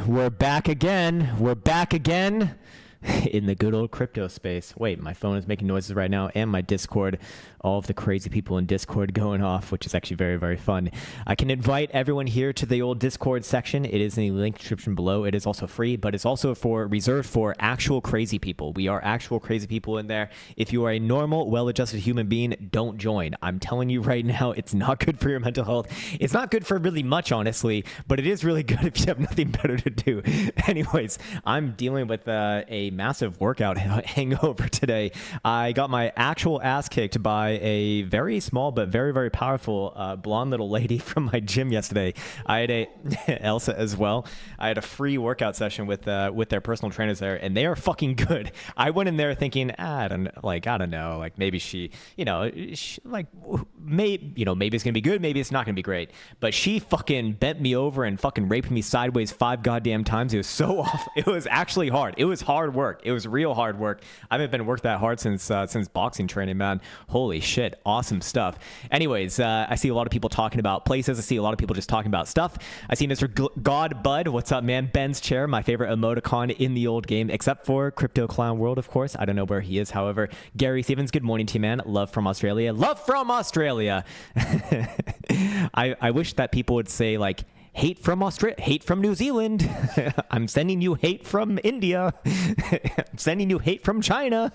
We're back again. We're back again in the good old crypto space. Wait, my phone is making noises right now, and my Discord, all of the crazy people in Discord going off, which is actually very, very fun. I can invite everyone here to the old Discord section. It is in the link description below. It is also free, but it's also reserved for actual crazy people. We are actual crazy people in there. If you are a normal, well-adjusted human being, don't join. I'm telling you right now, it's not good for your mental health. It's not good for really much, honestly, but it is really good if you have nothing better to do. Anyways, I'm dealing with a massive workout hangover today. I got my actual ass kicked by a very small but very, very powerful blonde little lady from my gym yesterday. I had Elsa as well. I had a free workout session with their personal trainers there, and they are fucking good. I went in there thinking, I don't know, like maybe maybe it's gonna be good, maybe it's not gonna be great. But she fucking bent me over and fucking raped me sideways 5 goddamn times. It was so awful. It was actually hard. It was hard work. It was real hard work. I haven't been worked that hard since boxing training, man. Holy shit, awesome stuff. Anyways, I see a lot of people talking about places. I see a lot of people just talking about stuff. I see Mr. God Bud. What's up, man? Ben's chair, my favorite emoticon in the old game, except for Crypto Clown World, of course. I don't know where he is, however. Gary Stevens, good morning to you, man. Love from Australia. Love from Australia. I wish that people would say, like, hate from Australia, hate from New Zealand. I'm sending you hate from India. I'm sending you hate from China.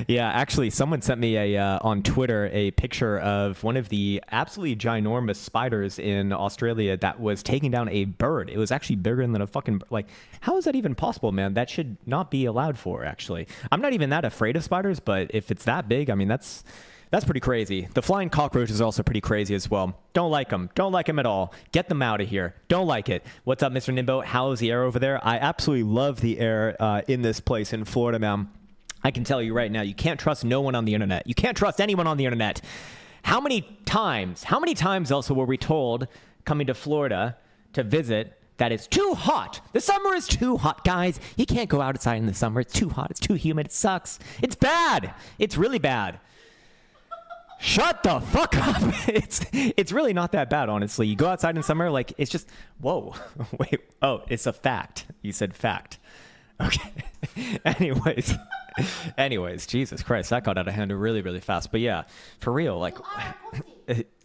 Yeah, actually, someone sent me on Twitter a picture of one of the absolutely ginormous spiders in Australia that was taking down a bird. It was actually bigger than a fucking, like, how is that even possible, man? That should not be allowed for, actually. I'm not even that afraid of spiders, but if it's that big, I mean, that's pretty crazy. The flying cockroaches are also pretty crazy as well. Don't like them. Don't like them at all. Get them out of here. Don't like it. What's up, Mr. Nimbo? How's the air over there? I absolutely love the air in this place in Florida, man. I can tell you right now, you can't trust no one on the internet. You can't trust anyone on the internet. How many times also were we told coming to Florida to visit that it's too hot? The summer is too hot, guys. You can't go outside in the summer. It's too hot. It's too humid. It sucks. It's bad. It's really bad. Shut the fuck up. It's really not that bad, honestly. You go outside in summer, like, it's just, whoa. Wait, oh, it's a fact. You said fact. Okay. Anyways, Jesus Christ, that got out of hand really, really fast. But yeah, for real, like,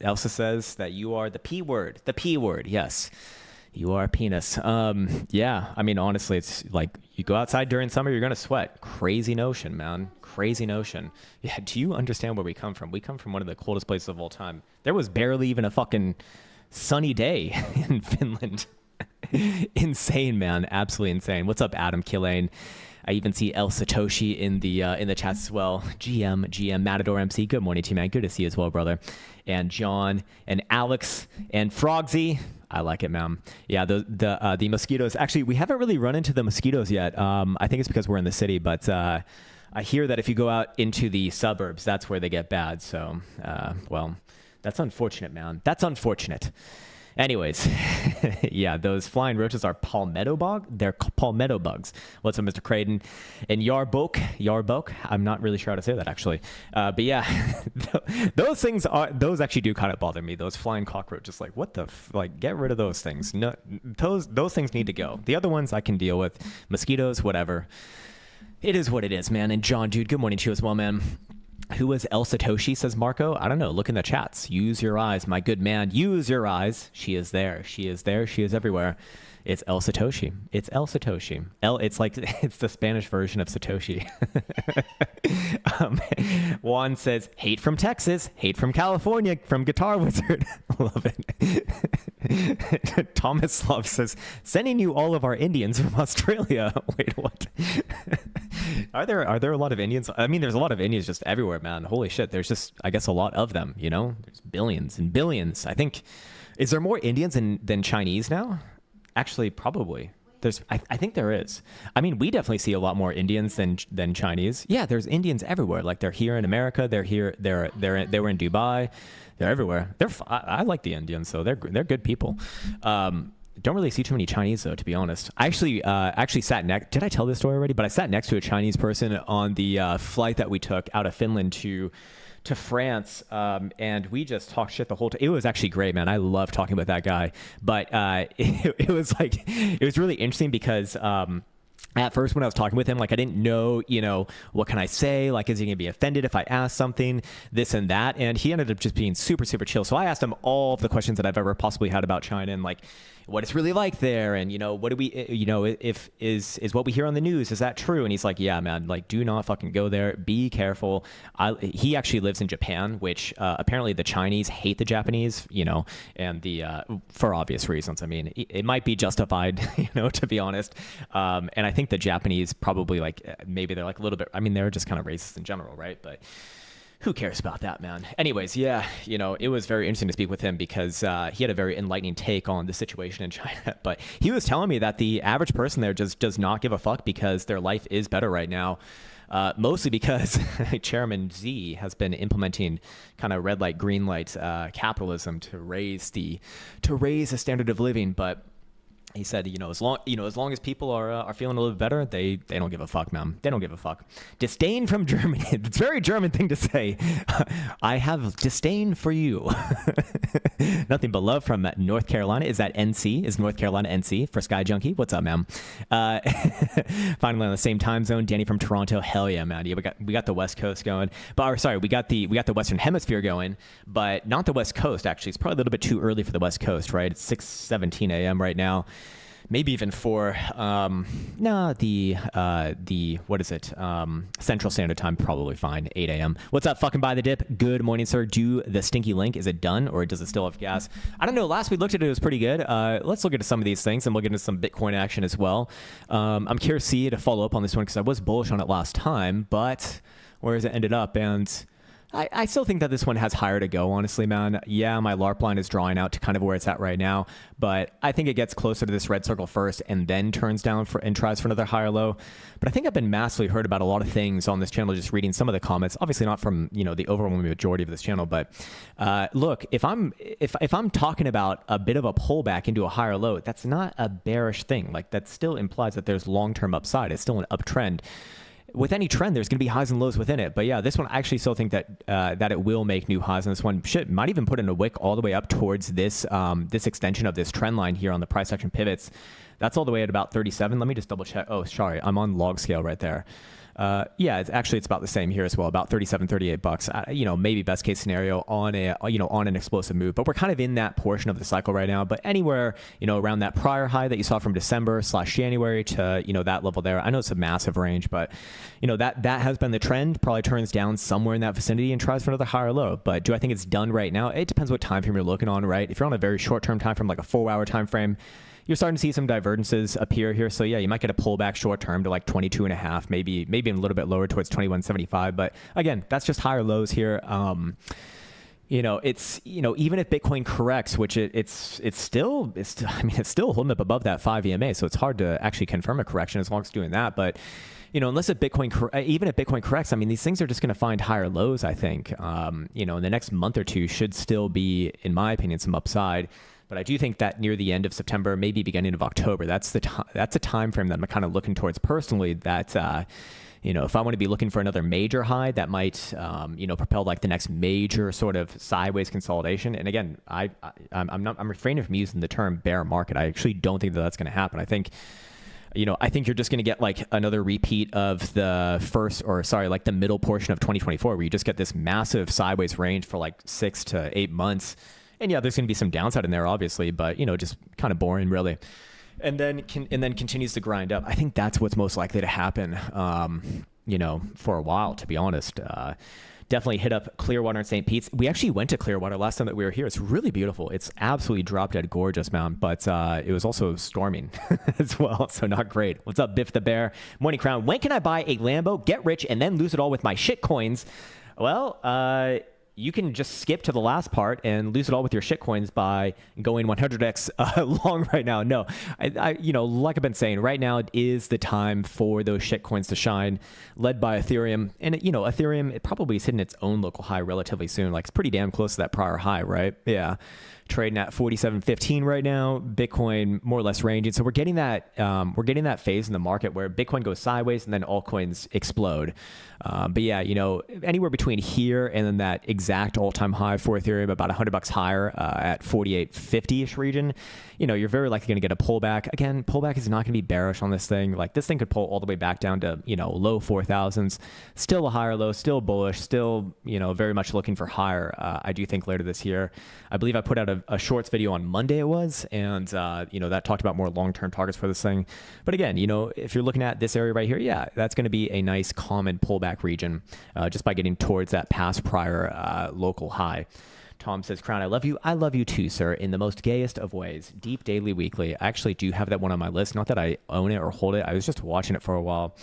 Elsa says that you are the P word. The P word, yes. You are a penis. Yeah, I mean, honestly, it's like you go outside during summer, you're going to sweat. Crazy notion, man. Crazy notion. Yeah, do you understand where we come from? We come from one of the coldest places of all time. There was barely even a fucking sunny day in Finland. Insane, man. Absolutely insane. What's up, Adam Killane? I even see El Satoshi in the chats as well. GM Matador MC. Good morning to you, man. Good to see you as well, brother. And John and Alex and Frogsy. I like it, man. Yeah, the mosquitoes. Actually, we haven't really run into the mosquitoes yet. I think it's because we're in the city, but I hear that if you go out into the suburbs, that's where they get bad. So, well, that's unfortunate, man. That's unfortunate. Anyways, yeah, those flying roaches are palmetto bugs. They're palmetto bugs. What's up, Mr. Creighton? And Yarbok. I'm not really sure how to say that, actually. But yeah, those actually do kind of bother me. Those flying cockroaches, like, what the, like, get rid of those things. No, those things need to go. The other ones I can deal with. Mosquitoes, whatever. It is what it is, man. And John, dude, good morning to you as well, man. Who is El Satoshi, says Marco? I don't know. Look in the chats. Use your eyes, my good man. Use your eyes. She is there. She is there. She is everywhere. It's El Satoshi. It's El Satoshi. It's like, it's the Spanish version of Satoshi. Juan says, hate from Texas, hate from California, from Guitar Wizard. Love it. Thomas Love says, sending you all of our Indians from Australia. Wait, what? Are there a lot of Indians? I mean, there's a lot of Indians just everywhere, man. Holy shit. There's just, I guess, a lot of them, you know? There's billions and billions. I think, is there more Indians than Chinese now? Actually, probably. I think there is. I mean, we definitely see a lot more Indians than Chinese. Yeah, there's Indians everywhere. Like, they're here in America. They're here. They were in Dubai. They're everywhere. I like the Indians, so they're good people. Don't really see too many Chinese, though, to be honest. I actually sat next. Did I tell this story already? But I sat next to a Chinese person on the flight that we took out of Finland to to France, and we just talked shit the whole time. It was actually great, man. I love talking with that guy. But it was like, it was really interesting because at first when I was talking with him, like I didn't know, what can I say? Like, is he gonna be offended if I ask something, this and that? And he ended up just being super, super chill. So I asked him all of the questions that I've ever possibly had about China and like what it's really like there. And, what do we, if is what we hear on the news, is that true? And he's like, yeah, man, like do not fucking go there. Be careful. He actually lives in Japan, which apparently the Chinese hate the Japanese, and for obvious reasons. I mean, it might be justified, to be honest. And I think the Japanese probably like, maybe they're like a little bit, I mean, they're just kind of racist in general, right? But who cares about that, man? Anyways, yeah, it was very interesting to speak with him because he had a very enlightening take on the situation in China. But he was telling me that the average person there just does not give a fuck because their life is better right now. Mostly because Chairman Z has been implementing kind of red light, green light capitalism to raise the standard of living. But he said, as long as people are feeling a little bit better, they don't give a fuck, man. They don't give a fuck. Disdain from Germany. It's a very German thing to say. I have disdain for you. Nothing but love from North Carolina. Is that NC? Is North Carolina NC for Sky Junkie? What's up, man? Finally on the same time zone. Danny from Toronto. Hell yeah, man. Yeah, we got the West Coast going. We got the Western Hemisphere going, but not the West Coast. Actually, it's probably a little bit too early for the West Coast, right? It's 6:17 a.m. right now. Maybe even for what is it? Central Standard Time, probably fine. 8 a.m. What's up, fucking buy the dip? Good morning, sir. Do the stinky link. Is it done or does it still have gas? I don't know. Last we looked at it, it was pretty good. Let's look into some of these things and we'll get into some Bitcoin action as well. I'm curious to follow up on this one because I was bullish on it last time, but where has it ended up? And I still think that this one has higher to go, honestly, man. Yeah, my LARP line is drawing out to kind of where it's at right now, but I think it gets closer to this red circle first and then turns down and tries for another higher low. But I think I've been massively heard about a lot of things on this channel, just reading some of the comments, obviously not from, the overwhelming majority of this channel, but look, if I'm talking about a bit of a pullback into a higher low, that's not a bearish thing. Like that still implies that there's long-term upside. It's still an uptrend. With any trend, there's going to be highs and lows within it. But yeah, this one I actually still think that that it will make new highs. And this one might even put in a wick all the way up towards this this extension of this trend line here on the price action pivots. That's all the way at about 37. Let me just double check. Oh, sorry, I'm on log scale right there. Yeah, it's about the same here as well, about 37, 38 bucks. Maybe best case scenario on an explosive move, but we're kind of in that portion of the cycle right now. But anywhere, around that prior high that you saw from December/January to, that level there. I know it's a massive range, but that has been the trend. Probably turns down somewhere in that vicinity and tries for another higher low. But do I think it's done right now? It depends what time frame you're looking on, right? If you're on a very short-term time frame, like a 4-hour time frame, you're starting to see some divergences appear here. So yeah, you might get a pullback short term to like 22.5, maybe a little bit lower towards 21.75. But again, that's just higher lows here. It's even if Bitcoin corrects, which it's still holding up above that 5 EMA. So it's hard to actually confirm a correction as long as it's doing that. But unless even if Bitcoin corrects, I mean, these things are just going to find higher lows. I think in the next month or two should still be, in my opinion, some upside. But I do think that near the end of September, maybe beginning of October, that's a time frame that I'm kind of looking towards personally. That if I want to be looking for another major high, that might propel like the next major sort of sideways consolidation. And again, I'm refraining from using the term bear market. I actually don't think that that's going to happen. I think you're just going to get like another repeat of the middle portion of 2024, where you just get this massive sideways range for like 6 to 8 months. And yeah, there's going to be some downside in there, obviously, but just kind of boring, really. And then continues to grind up. I think that's what's most likely to happen, for a while, to be honest. Definitely hit up Clearwater and St. Pete's. We actually went to Clearwater last time that we were here. It's really beautiful. It's absolutely drop dead gorgeous, man. But it was also storming as well, so not great. What's up, Biff the Bear? Morning Crown. When can I buy a Lambo, get rich, and then lose it all with my shit coins? Well, you can just skip to the last part and lose it all with your shitcoins by going 100x long right now. No, you know, like I've been saying, right now it is the time for those shitcoins to shine, led by Ethereum. And, you know, Ethereum, it probably is hitting its own local high relatively soon. Like, it's pretty damn close to that prior high, right? Yeah. Trading at 47.15 right now. Bitcoin more or less ranging. So we're getting that phase in the market where Bitcoin goes sideways and then altcoins explode. But yeah, you know, anywhere between here and then that exact all-time high for Ethereum, about $100 higher at 48.50-ish region, you know, you're very likely going to get a pullback. Again, pullback is not going to be bearish on this thing. Like, this thing could pull all the way back down to, you know, low 4,000s, still a higher low, still bullish, still, you know, very much looking for higher. I do think later this year, I believe I put out a shorts video on Monday it was, and you know, that talked about more long-term targets for this thing. But again, you know, if you're looking at this area right here, yeah, that's going to be a nice common pullback region just by getting towards that past prior local high. Tom says, Crown, I love you. I love you too, sir, in the most gayest of ways. Deep, daily, weekly. I actually do have that one on my list. Not that I own it or hold it. I was just watching it for a while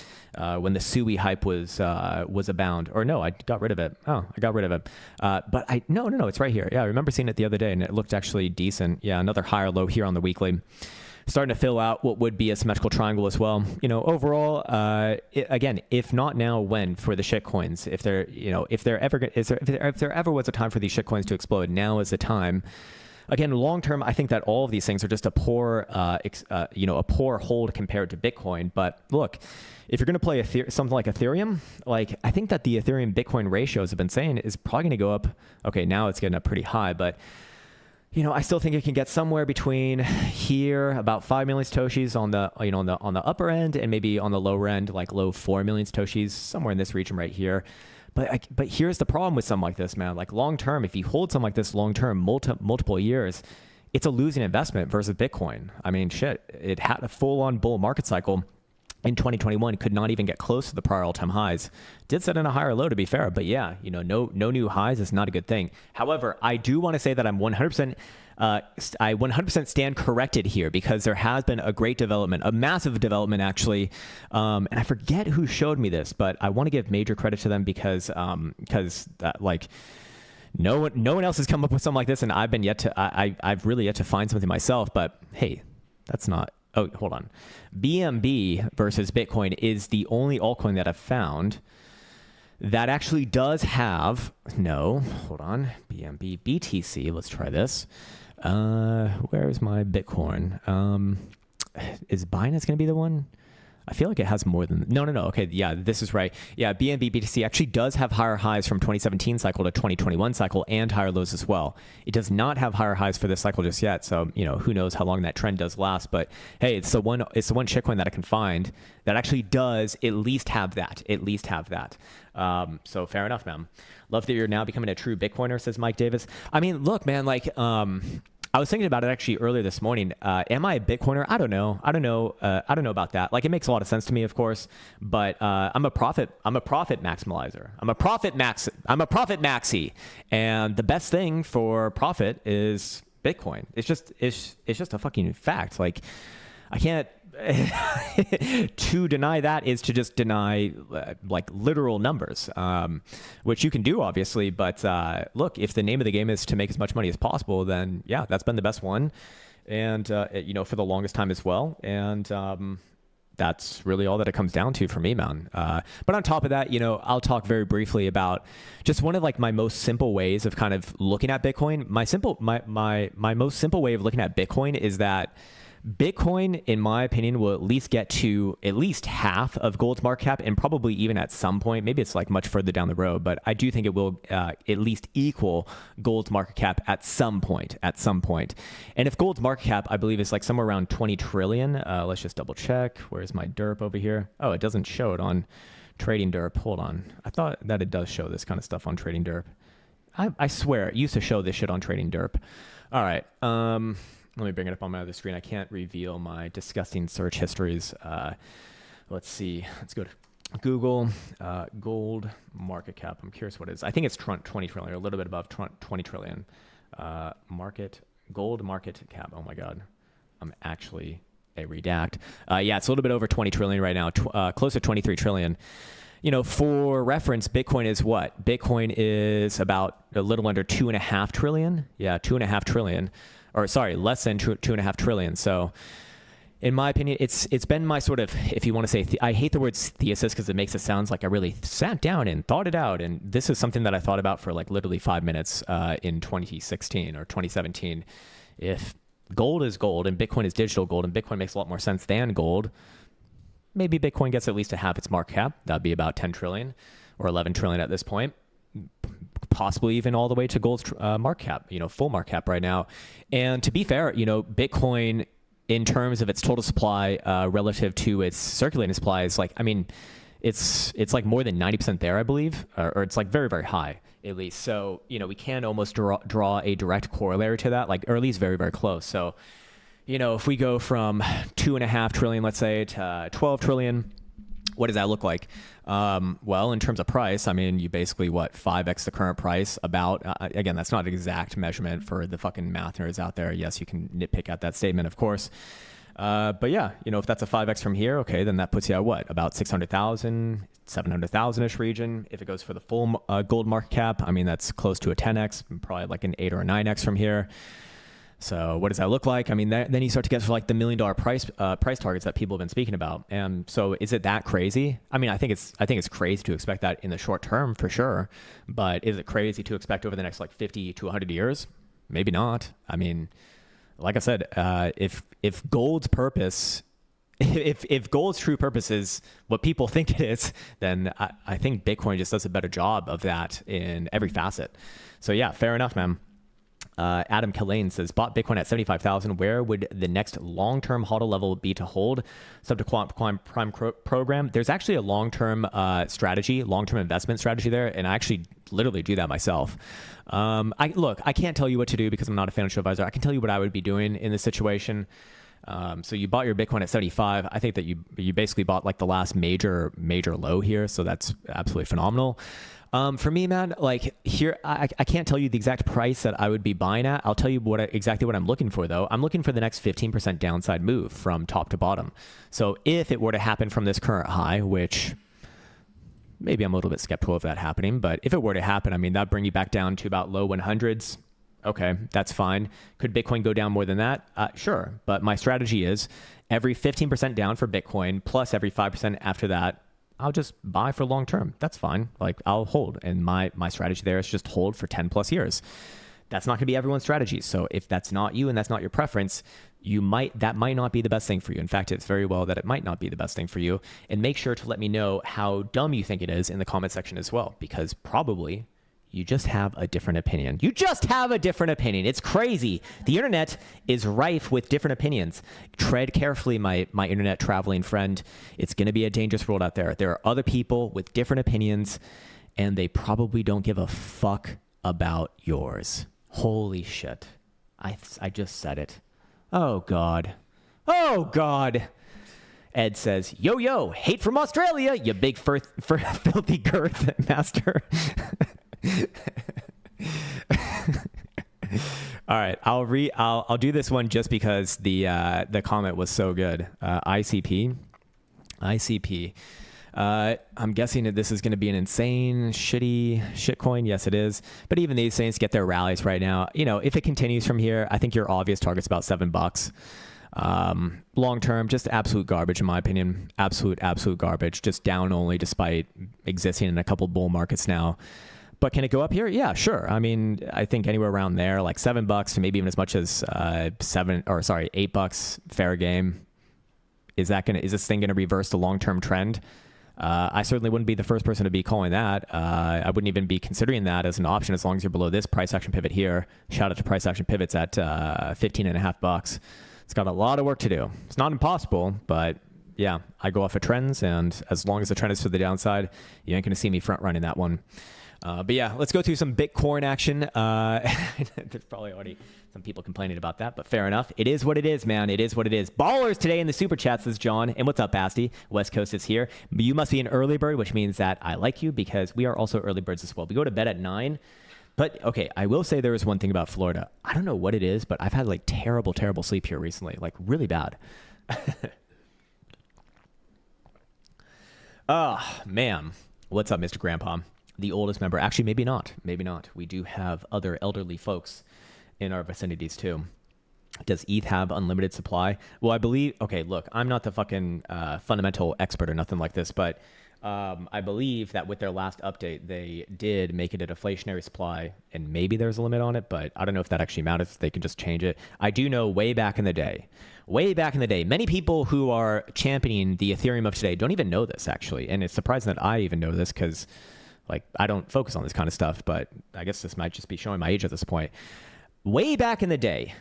when the SUI hype was abound. Or no, I got rid of it. Oh, I got rid of it. But no, it's right here. Yeah, I remember seeing it the other day, and it looked actually decent. Yeah, another higher low here on the weekly. Starting to fill out what would be a symmetrical triangle as well. You know, overall, again, if not now, when for the shitcoins? If there, you know, if there ever was a time for these shitcoins to explode, now is the time. Again, long term, I think that all of these things are just a poor, you know, a poor hold compared to Bitcoin. But look, if you're going to play something like Ethereum, like, I think that the Ethereum Bitcoin ratios have been saying is probably going to go up. Okay, now it's getting up pretty high, but you know, I still think it can get somewhere between here, about 5 million satoshis on the, you know, on the upper end, and maybe on the lower end, like low 4 million satoshis, somewhere in this region right here. But here's the problem with something like this, man. Like, long term, if you hold something like this long term, multiple years, it's a losing investment versus Bitcoin. I mean, shit, it had a full on bull market cycle in 2021, could not even get close to the prior all-time highs. Did set in a higher low, to be fair, but yeah, you know, no new highs is not a good thing. However, I do want to say that I'm 100%, I 100% stand corrected here, because there has been a great development, a massive development actually, and I forget who showed me this, but I want to give major credit to them because like, no one else has come up with something like this, and I've really yet to find something myself. But hey, that's not. Oh, hold on. BNB versus Bitcoin is the only altcoin that I've found that actually does have, no, hold on, BNBBTC. Let's try this. Where's my Bitcoin? Is Binance going to be the one? I feel like it has more than, no. Okay, yeah, this is right. Yeah, BNBBTC actually does have higher highs from 2017 cycle to 2021 cycle, and higher lows as well. It does not have higher highs for this cycle just yet, so, you know, who knows how long that trend does last. But hey, it's the one shitcoin that I can find that actually does at least have that. So fair enough, man. Love that you're now becoming a true Bitcoiner, says Mike Davis. I mean, look, man, like, I was thinking about it actually earlier this morning. Am I a Bitcoiner? I don't know about that. Like, it makes a lot of sense to me, of course, but I'm a profit maximalizer. I'm a profit maxi. And the best thing for profit is Bitcoin. It's just a fucking fact. Like, I can't to deny that is to just deny like literal numbers, which you can do obviously, but look, if the name of the game is to make as much money as possible, then yeah, that's been the best one, and you know, for the longest time as well, and that's really all that it comes down to for me, man. But on top of that, you know, I'll talk very briefly about just one of like my most simple ways of kind of looking at Bitcoin. My most simple way of looking at Bitcoin is that Bitcoin, in my opinion, will at least get to at least half of gold's market cap, and probably even at some point, maybe it's like much further down the road, but I do think it will at least equal gold's market cap at some point. And if gold's market cap, I believe, is like somewhere around 20 trillion, let's just double check. Where's my derp over here? Oh, it doesn't show it on Trading Derp. Hold on. I thought that it does show this kind of stuff on Trading Derp. I swear it used to show this shit on Trading Derp. All right. Let me bring it up on my other screen. I can't reveal my disgusting search histories. Let's see. Let's go to Google. Gold market cap. I'm curious what it is. I think it's 20 trillion, or a little bit above 20 trillion. Gold market cap. Oh my God. I'm actually a redact. Yeah, it's a little bit over 20 trillion right now. Close to 23 trillion. for reference, Bitcoin is what? Bitcoin is about a little under 2.5 trillion. Yeah, 2.5 trillion. Or sorry, less than 2.5 trillion. So in my opinion, it's been my sort of, if you want to say, I hate the word thesis because it makes it sound like I really sat down and thought it out. And this is something that I thought about for like literally 5 minutes in 2016 or 2017. If gold is gold and Bitcoin is digital gold and Bitcoin makes a lot more sense than gold, maybe Bitcoin gets at least a half its market cap. That'd be about 10 trillion or 11 trillion at this point. Possibly even all the way to gold's market cap, full market cap right now. And to be fair, Bitcoin, in terms of its total supply relative to its circulating supply, is like, I mean, it's like more than 90% there, I believe, or it's like very, very high at least. So, we can almost draw a direct corollary to that, like, or at least very, very close. So, if we go from 2.5 trillion, let's say, to 12 trillion, what does that look like? Well, in terms of price, I mean, you basically, 5x the current price about, again, that's not an exact measurement for the fucking math nerds out there. Yes, you can nitpick at that statement, of course. But yeah, if that's a 5x from here, okay, then that puts you at what? About 600,000, 700,000-ish region. If it goes for the full gold market cap, I mean, that's close to a 10x, probably like an 8 or a 9x from here. So what does that look like? I mean, then you start to get to like the $1 million price targets that people have been speaking about. And so is it that crazy? I mean, I think it's crazy to expect that in the short term for sure. But is it crazy to expect over the next like 50 to 100 years? Maybe not. I mean, like I said, if gold's purpose, if gold's true purpose is what people think it is, then I think Bitcoin just does a better job of that in every facet. So yeah, fair enough, man. Adam Killane says, bought Bitcoin at 75,000. Where would the next long-term HODL level be to hold? Subject to Prime program. There's actually a long-term strategy, long-term investment strategy there, and I actually literally do that myself. I can't tell you what to do because I'm not a financial advisor. I can tell you what I would be doing in this situation. So you bought your Bitcoin at 75. I think that you basically bought like the last major low here, so that's absolutely phenomenal. For me, man, like here, I can't tell you the exact price that I would be buying at. I'll tell you exactly what I'm looking for, though. I'm looking for the next 15% downside move from top to bottom. So if it were to happen from this current high, which maybe I'm a little bit skeptical of that happening, but if it were to happen, I mean, that'd bring you back down to about low 100s. Okay, that's fine. Could Bitcoin go down more than that? Sure. But my strategy is every 15% down for Bitcoin plus every 5% after that, I'll just buy for long term. That's fine. Like I'll hold. And my strategy there is just hold for 10 plus years. That's not going to be everyone's strategy. So if that's not you and that's not your preference, that might not be the best thing for you. In fact, it's very well that it might not be the best thing for you. And make sure to let me know how dumb you think it is in the comment section as well, because probably you just have a different opinion. You just have a different opinion. It's crazy. The internet is rife with different opinions. Tread carefully, my internet traveling friend. It's going to be a dangerous world out there. There are other people with different opinions, and they probably don't give a fuck about yours. Holy shit. I just said it. Oh, God. Oh, God. Ed says, yo, hate from Australia, you big filthy girth master. All right, I'll do this one just because the comment was so good. ICP. I'm guessing that this is going to be an insane shitcoin. Yes, it is. But even these things get their rallies right now. If it continues from here, I think your obvious target's about $7. Long term, just absolute garbage in my opinion. Absolute garbage. Just down only, despite existing in a couple bull markets now. But can it go up here? Yeah, sure. I mean, I think anywhere around there, like $7 to maybe even as much as $8. Fair game. Is this thing gonna reverse the long-term trend? I certainly wouldn't be the first person to be calling that. I wouldn't even be considering that as an option as long as you're below this price action pivot here. Shout out to price action pivots at $15.50. It's got a lot of work to do. It's not impossible, but yeah, I go off of trends, and as long as the trend is to the downside, you ain't gonna see me front running that one. But yeah, let's go through some Bitcoin action. There's probably already some people complaining about that, but fair enough. It is what it is, man. It is what it is. Ballers today in the super chats, this is John. And what's up, Basti? West Coast is here. But you must be an early bird, which means that I like you because we are also early birds as well. We go to bed at 9. But okay, I will say there is one thing about Florida. I don't know what it is, but I've had like terrible sleep here recently, like really bad. Oh, man. What's up, Mr. Grandpa? The oldest member. Actually, maybe not. Maybe not. We do have other elderly folks in our vicinities too. Does ETH have unlimited supply? Well, I believe, okay, look, I'm not the fucking fundamental expert or nothing like this, but I believe that with their last update, they did make it a deflationary supply, and maybe there's a limit on it, but I don't know if that actually matters. They can just change it. I do know way back in the day, many people who are championing the Ethereum of today don't even know this, actually. And it's surprising that I even know this because, like, I don't focus on this kind of stuff, but I guess this might just be showing my age at this point. Way back in the day,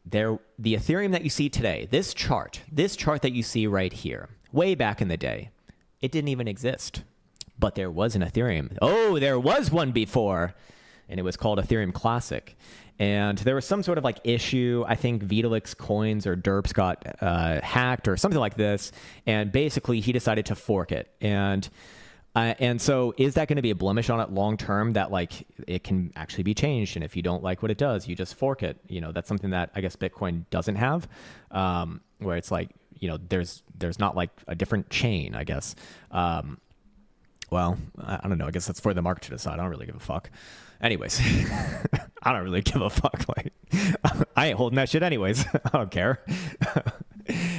the Ethereum that you see today, this chart that you see right here, way back in the day, it didn't even exist. But there was an Ethereum. Oh, there was one before. And it was called Ethereum Classic. And there was some sort of like issue. I think Vitalik coins or derps got hacked or something like this. And basically he decided to fork it. And so is that going to be a blemish on it long term that like it can actually be changed? And if you don't like what it does, you just fork it. You know, that's something that I guess Bitcoin doesn't have, where it's like, you know, there's not like a different chain, I guess. Well, I don't know. I guess that's for the market to decide. I don't really give a fuck. Anyways, I don't really give a fuck. Like, I ain't holding that shit anyways. I don't care.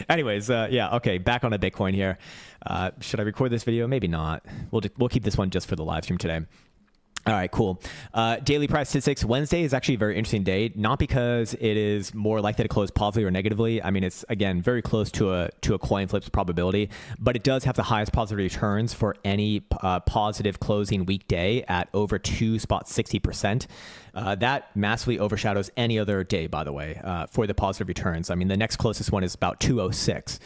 Anyways, yeah, okay, back on a Bitcoin here. Should I record this video? Maybe not. We'll keep this one just for the live stream today. All right, cool. Daily price statistics. Wednesday is actually a very interesting day, not because it is more likely to close positively or negatively. I mean, it's, again, very close to a coin flip's probability, but it does have the highest positive returns for any positive closing weekday at over 2.60%. That massively overshadows any other day, by the way, for the positive returns. I mean, the next closest one is about 206,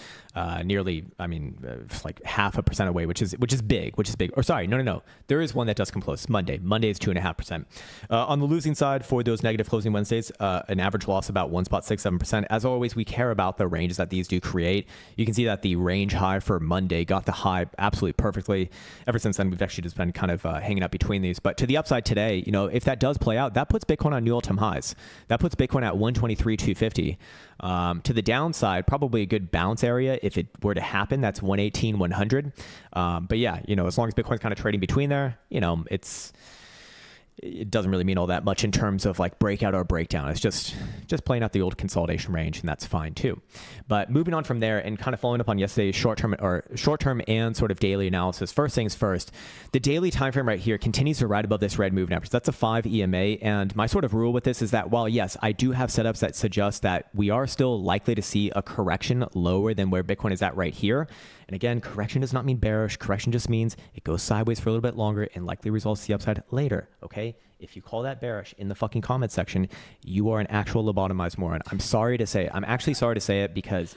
nearly, I mean, like 0.5% away, which is big. Or sorry, no. There is one that does come close. Monday is 2.5%. On the losing side for those negative closing Wednesdays, an average loss about 1.67%. As always, we care about the ranges that these do create. You can see that the range high for Monday got the high absolutely perfectly. Ever since then, we've actually just been kind of hanging out between these. But to the upside today, you know, if that does play out, that puts Bitcoin on new all-time highs. That puts Bitcoin at 123,250. To the downside, probably a good bounce area if it were to happen. That's 118,100. But yeah, you know, as long as Bitcoin's kind of trading between there, you know, it doesn't really mean all that much in terms of like breakout or breakdown. It's just playing out the old consolidation range, and that's fine too. But moving on from there and kind of following up on yesterday's short-term and sort of daily analysis. First things first, the daily time frame right here continues to ride above this red moving average. That's a 5 EMA, and my sort of rule with this is that while yes, I do have setups that suggest that we are still likely to see a correction lower than where Bitcoin is at right here. And again, correction does not mean bearish. Correction just means it goes sideways for a little bit longer and likely results to the upside later, okay? If you call that bearish in the fucking comment section, you are an actual lobotomized moron. I'm sorry to say it. I'm actually sorry to say it because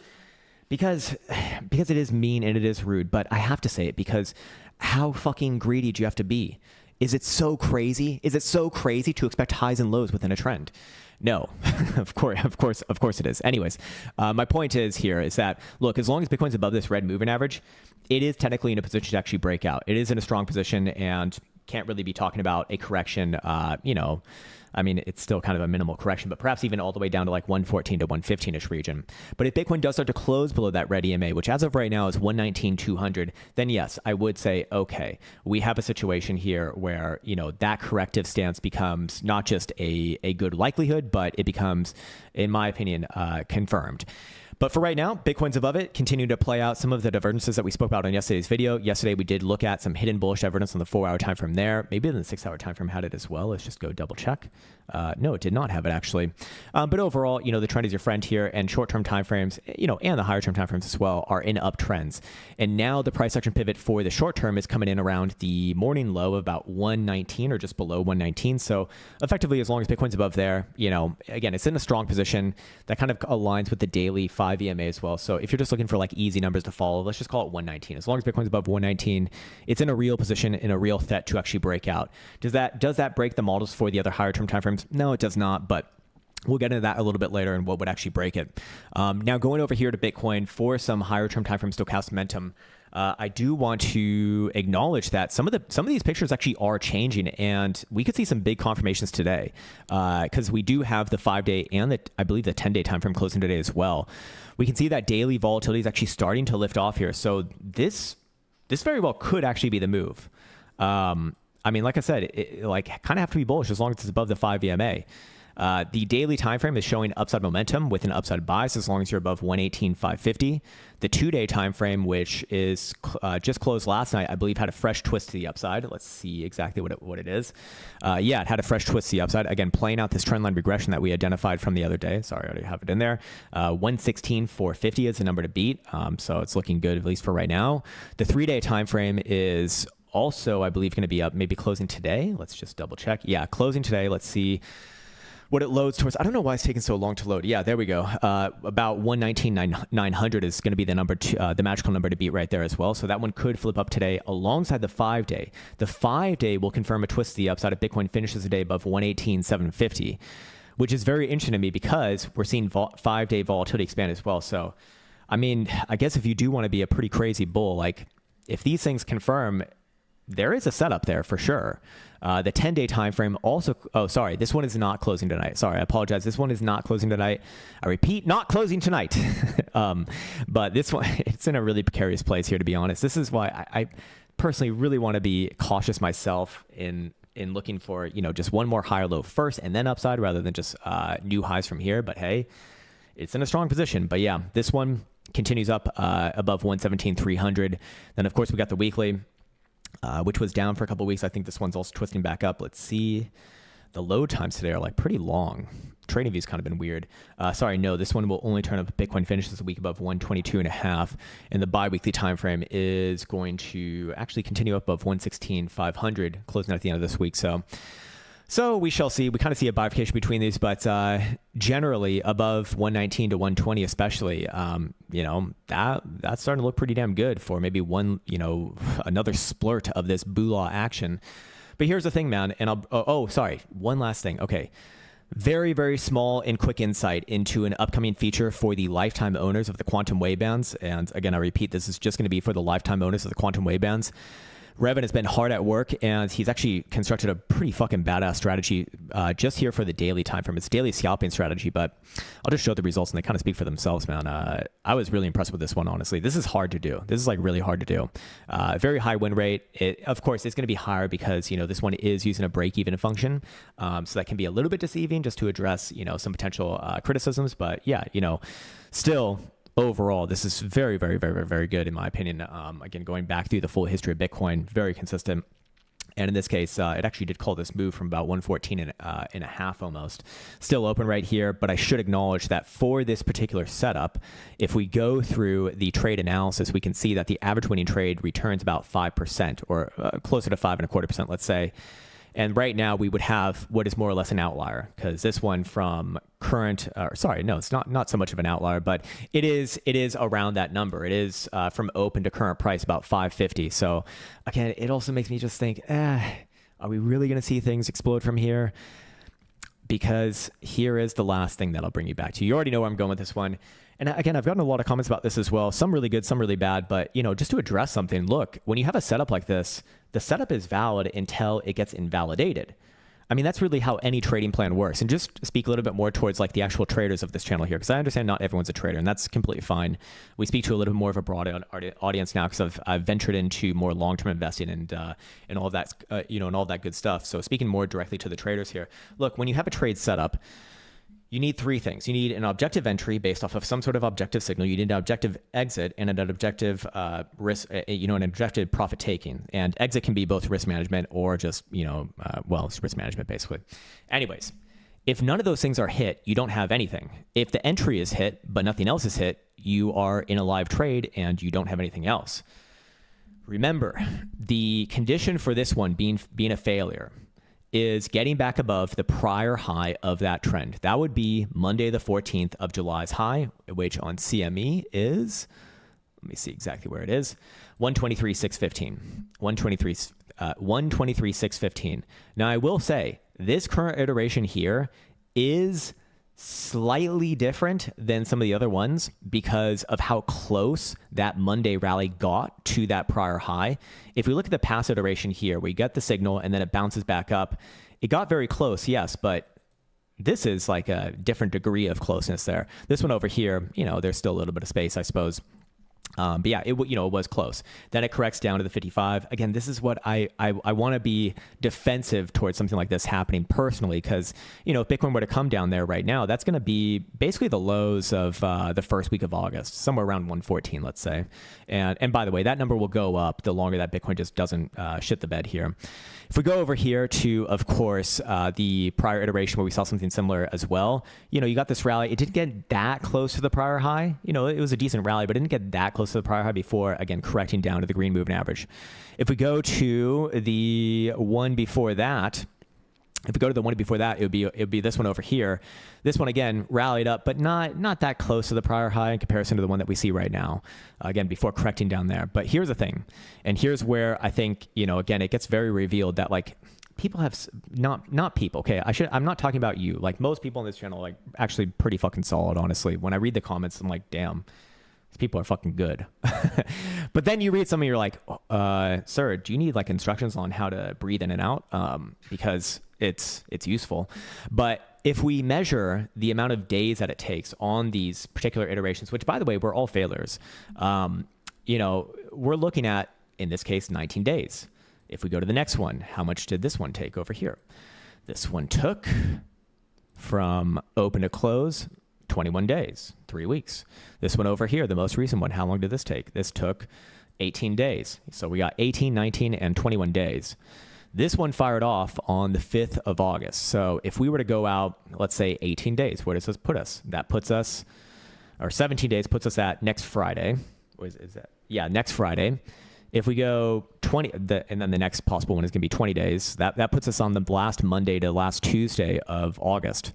it is mean and it is rude, but I have to say it because how fucking greedy do you have to be? Is it so crazy? Is it so crazy to expect highs and lows within a trend? No, of course it is. Anyways, my point is that, look, as long as Bitcoin's above this red moving average, it is technically in a position to actually break out. It is in a strong position and can't really be talking about a correction, you know, I mean, it's still kind of a minimal correction, but perhaps even all the way down to like 114 to 115-ish region. But if Bitcoin does start to close below that red EMA, which as of right now is 119,200, then yes, I would say, okay, we have a situation here where, you know, that corrective stance becomes not just a good likelihood, but it becomes, in my opinion, confirmed. But for right now, Bitcoin's above it, continue to play out some of the divergences that we spoke about on yesterday's video. Yesterday, we did look at some hidden bullish divergence on the 4-hour time frame there. Maybe the 6-hour time frame had it as well. Let's just go double check. No, it did not have it actually. But overall, you know, the trend is your friend here, and short-term time frames, you know, and the higher-term time frames as well are in uptrends. And now the price action pivot for the short term is coming in around the morning low of about 119 or just below 119. So effectively, as long as Bitcoin's above there, you know, again, it's in a strong position that kind of aligns with the daily 5 EMA as well. So if you're just looking for like easy numbers to follow, let's just call it 119. As long as Bitcoin's above 119, it's in a real position, in a real threat to actually break out. Does that break the models for the other higher term timeframes? No, it does not, but we'll get into that a little bit later and what would actually break it. Now going over here to Bitcoin for some higher term timeframe stochastic momentum, I do want to acknowledge that some of these pictures actually are changing, and we could see some big confirmations today because we do have the 5-day and I believe the 10-day time frame closing today as well. We can see that daily volatility is actually starting to lift off here. So this very well could actually be the move. I mean, like I said, it like kind of have to be bullish as long as it's above the 5 EMA. The daily time frame is showing upside momentum with an upside bias as long as you're above 118,550. The 2-day time frame, which is just closed last night, I believe had a fresh twist to the upside. Let's see exactly what it is. Yeah, it had a fresh twist to the upside. Again, playing out this trendline regression that we identified from the other day. Sorry, I already have it in there. 116,450 is the number to beat. So it's looking good, at least for right now. The 3-day time frame is also, I believe, going to be up, maybe closing today. Let's just double check. Yeah, closing today. Let's see what it loads towards. I don't know why it's taking so long to load. Yeah, there we go. About 119,900 is going to be the number, the magical number to beat right there as well. So that one could flip up today alongside the 5-day. The 5-day will confirm a twist to the upside if Bitcoin finishes the day above 118,750, which is very interesting to me because we're seeing 5-day volatility expand as well. So, I mean, I guess if you do want to be a pretty crazy bull, like if these things confirm, there is a setup there for sure. The 10-day time frame also, oh, sorry, this one is not closing tonight. Sorry, I apologize. This one is not closing tonight. I repeat, not closing tonight. But this one, it's in a really precarious place here, to be honest. This is why I personally really want to be cautious myself in looking for, you know, just one more higher low first and then upside rather than just new highs from here. But hey, it's in a strong position. But yeah, this one continues up above 117,300. Then, of course, we got the weekly, which was down for a couple of weeks. I think this one's also twisting back up. Let's see. The load times today are like pretty long. Trading view's kind of been weird. Sorry, no, this one will only turn up if Bitcoin finishes the week above 122.5. And the bi-weekly time frame is going to actually continue up above 116,500, closing at the end of this week. So we shall see. We kind of see a bifurcation between these, but generally above 119 to 120, especially, you know, that's starting to look pretty damn good for maybe one, you know, another splurt of this boolah action. But here's the thing, man. And sorry, one last thing. Okay. Very, very small and quick insight into an upcoming feature for the lifetime owners of the quantum wave bands. And again, I repeat, this is just going to be for the lifetime owners of the quantum wave bands. Revin has been hard at work, and he's actually constructed a pretty fucking badass strategy just here for the daily time frame. It's a daily scalping strategy, but I'll just show the results, and they kind of speak for themselves, man. I was really impressed with this one, honestly. This is hard to do. This is like really hard to do. Very high win rate. Of course, it's going to be higher because, you know, this one is using a break-even function, so that can be a little bit deceiving just to address, you know, some potential criticisms. But yeah, you know, still, overall, this is very, very, very, very, very good in my opinion. Again, going back through the full history of Bitcoin, very consistent. And in this case, it actually did call this move from about 114 and a half almost. Still open right here, but I should acknowledge that for this particular setup, if we go through the trade analysis, we can see that the average winning trade returns about 5% or closer to 5.25%, let's say. And right now we would have what is more or less an outlier, because this one from current, sorry, no, it's not so much of an outlier, but it is around that number. It is from open to current price about 550. So again, it also makes me just think, are we really going to see things explode from here? Because here is the last thing that I'll bring you back to. You already know where I'm going with this one. And again, I've gotten a lot of comments about this as well. Some really good, some really bad. But, you know, just to address something, look, when you have a setup like this, the setup is valid until it gets invalidated. I mean, that's really how any trading plan works. And just speak a little bit more towards like the actual traders of this channel here, because I understand not everyone's a trader, and that's completely fine. We speak to a little bit more of a broad audience now because I've ventured into more long-term investing and all of that, you know, and all that good stuff. So speaking more directly to the traders here, look, when you have a trade setup, you need three things. You need an objective entry based off of some sort of objective signal. You need an objective exit and an objective risk, you know, an objective profit taking. And exit can be both risk management or just, you know, well, it's risk management basically. Anyways, if none of those things are hit, you don't have anything. If the entry is hit, but nothing else is hit, you are in a live trade and you don't have anything else. Remember, the condition for this one being a failure is getting back above the prior high of that trend. That would be Monday, the 14th of July's high, which on CME is, let me see exactly where it is, 123,615. 123,615. Now, I will say this current iteration here is slightly different than some of the other ones because of how close that Monday rally got to that prior high. If we look at the past iteration here, we get the signal and then it bounces back up. It got very close, yes, but this is like a different degree of closeness there. This one over here, you know, there's still a little bit of space, I suppose. But yeah, it was close. Then it corrects down to the 55. Again, this is what I want to be defensive towards something like this happening personally, because if Bitcoin were to come down there right now, that's going to be basically the lows of the first week of August, somewhere around 114, let's say. And by the way, that number will go up the longer that Bitcoin just doesn't shit the bed here. If we go over here to, of course, the prior iteration where we saw something similar as well, you got this rally. It didn't get that close to the prior high. It was a decent rally, but it didn't get that close to the prior high before, again, correcting down to the green moving average. If we go to the one before that, it would be this one over here. This one, again, rallied up, but not that close to the prior high in comparison to the one that we see right now, again, before correcting down there. But here's the thing, and here's where I think, again, it gets very revealed that, like, people have not people. Okay, I'm not talking about you. Like, most people on this channel, like, actually pretty fucking solid, honestly. When I read the comments, I'm like, damn, these people are fucking good. But then you read some and you're like, sir, do you need like instructions on how to breathe in and out? Because it's useful. But if we measure the amount of days that it takes on these particular iterations, which, by the way, we're all failures, we're looking at, in this case, 19 days. If we go to the next one, how much did this one take over here? This one took, from open to close, 21 days, 3 weeks. This one over here, the most recent one, how long did this take? This took 18 days. So we got 18, 19, and 21 days. This one fired off on the 5th of August. So if we were to go out, let's say 18 days, where does this put us? That puts us, or 17 days puts us at next Friday. What is that? Yeah, next Friday. If we go 20, and then the next possible one is going to be 20 days, that puts us on the last Monday to last Tuesday of August.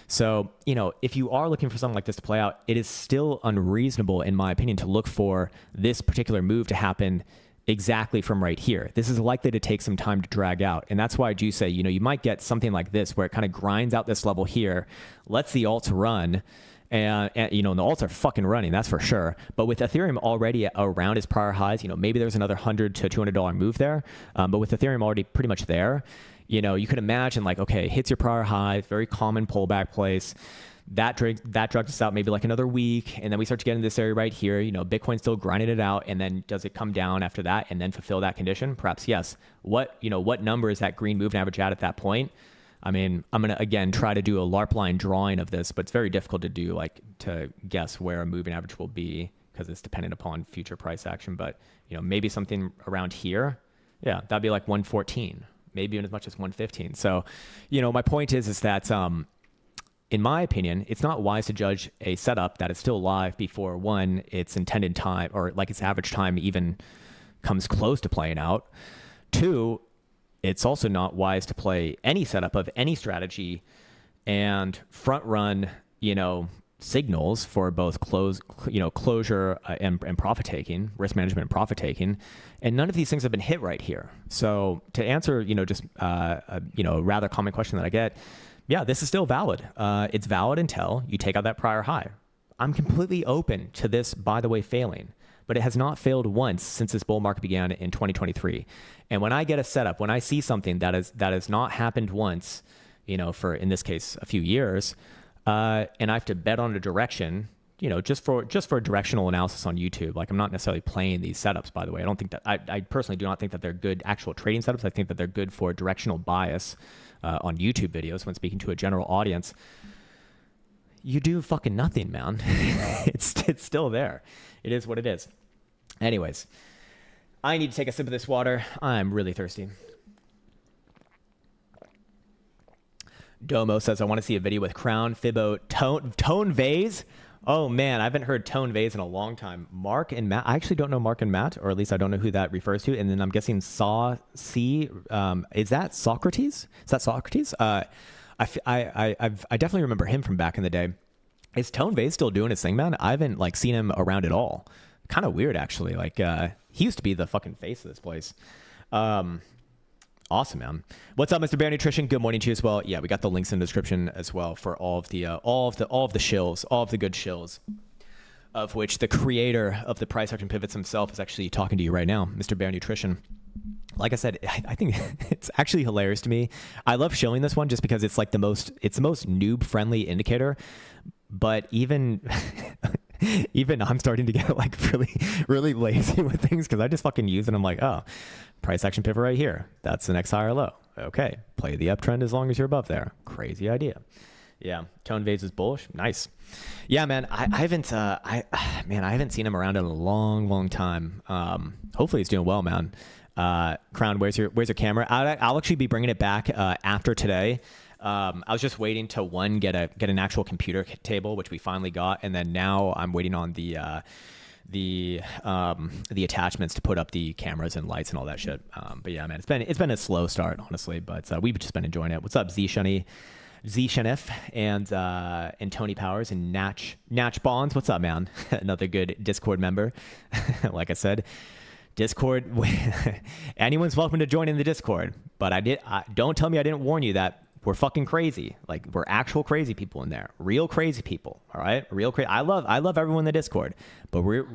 So, if you are looking for something like this to play out, it is still unreasonable, in my opinion, to look for this particular move to happen exactly from right here. This is likely to take some time to drag out. And that's why I do say, you might get something like this where it kind of grinds out this level here, lets the alts run, and the alts are fucking running, that's for sure. But with Ethereum already around its prior highs, maybe there's another $100 to $200 move there. But with Ethereum already pretty much there, you could imagine, like, okay, hits your prior high, very common pullback place. That dragged us out maybe like another week, and then we start to get in this area right here. Bitcoin's still grinding it out, and then does it come down after that and then fulfill that condition? Perhaps yes. What number is that green moving average at that point? I mean, I'm gonna again try to do a LARP line drawing of this, but it's very difficult to do, like, to guess where a moving average will be because it's dependent upon future price action. But maybe something around here, yeah, that'd be like 114. Maybe even as much as 115. So, my point is that, in my opinion, it's not wise to judge a setup that is still live before, one, its intended time, or like its average time, even comes close to playing out. Two, it's also not wise to play any setup of any strategy and front run, signals for both closure and profit taking, risk management and profit taking, and none of these things have been hit right here. So to answer, just a rather common question that I get, yeah, this is still valid. It's valid until you take out that prior high. I'm completely open to this, by the way, failing, but it has not failed once since this bull market began in 2023. And when I get a setup, when I see something that has not happened once, for, in this case, a few years, and I have to bet on a direction, just for directional analysis on YouTube. Like, I'm not necessarily playing these setups, by the way. I don't think that, I personally do not think that they're good actual trading setups. I think that they're good for directional bias on YouTube videos when speaking to a general audience. You do fucking nothing, man. It's still there. It is what it is. Anyways, I need to take a sip of this water. I'm really thirsty. Domo says, I want to see a video with Crown, Fibbo, Tone Vase. Oh, man, I haven't heard Tone Vase in a long time. Mark and Matt. I actually don't know Mark and Matt, or at least I don't know who that refers to. And then I'm guessing Saw C. Is that Socrates? Is that Socrates? I definitely remember him from back in the day. Is Tone Vase still doing his thing, man? I haven't seen him around at all. Kind of weird, actually. He used to be the fucking face of this place. Awesome, man. What's up, Mr. Bear Nutrition? Good morning to you as well. Yeah, we got the links in the description as well for all of the shills, all of the good shills, of which the creator of the price action pivots himself is actually talking to you right now, Mr. Bear Nutrition. Like I said, I think it's actually hilarious to me. I love showing this one just because it's the most noob friendly indicator. But even Even I'm starting to get like really lazy with things because I just fucking use it. I'm like, oh, price action pivot right here. That's the next higher low. Okay, play the uptrend as long as you're above there. Crazy idea. Yeah, tone vase is bullish. Nice. Yeah, man. I haven't seen him around in a long time. Hopefully he's doing well, man. Crown, where's your camera? I'll actually be bringing it back after today. I was just waiting to get an actual computer table, which we finally got, and then now I'm waiting on the attachments to put up the cameras and lights and all that shit. But yeah, man, it's been a slow start, honestly, but we've just been enjoying it. What's up, Z-Shanif and Tony Powers and Natch Bonds? What's up, man? Another good Discord member. Like I said, Discord, anyone's welcome to join in the Discord, but don't tell me I didn't warn you that we're fucking crazy. Like, we're actual crazy people in there. Real crazy people. All right? Real crazy. I love everyone in the Discord, but we're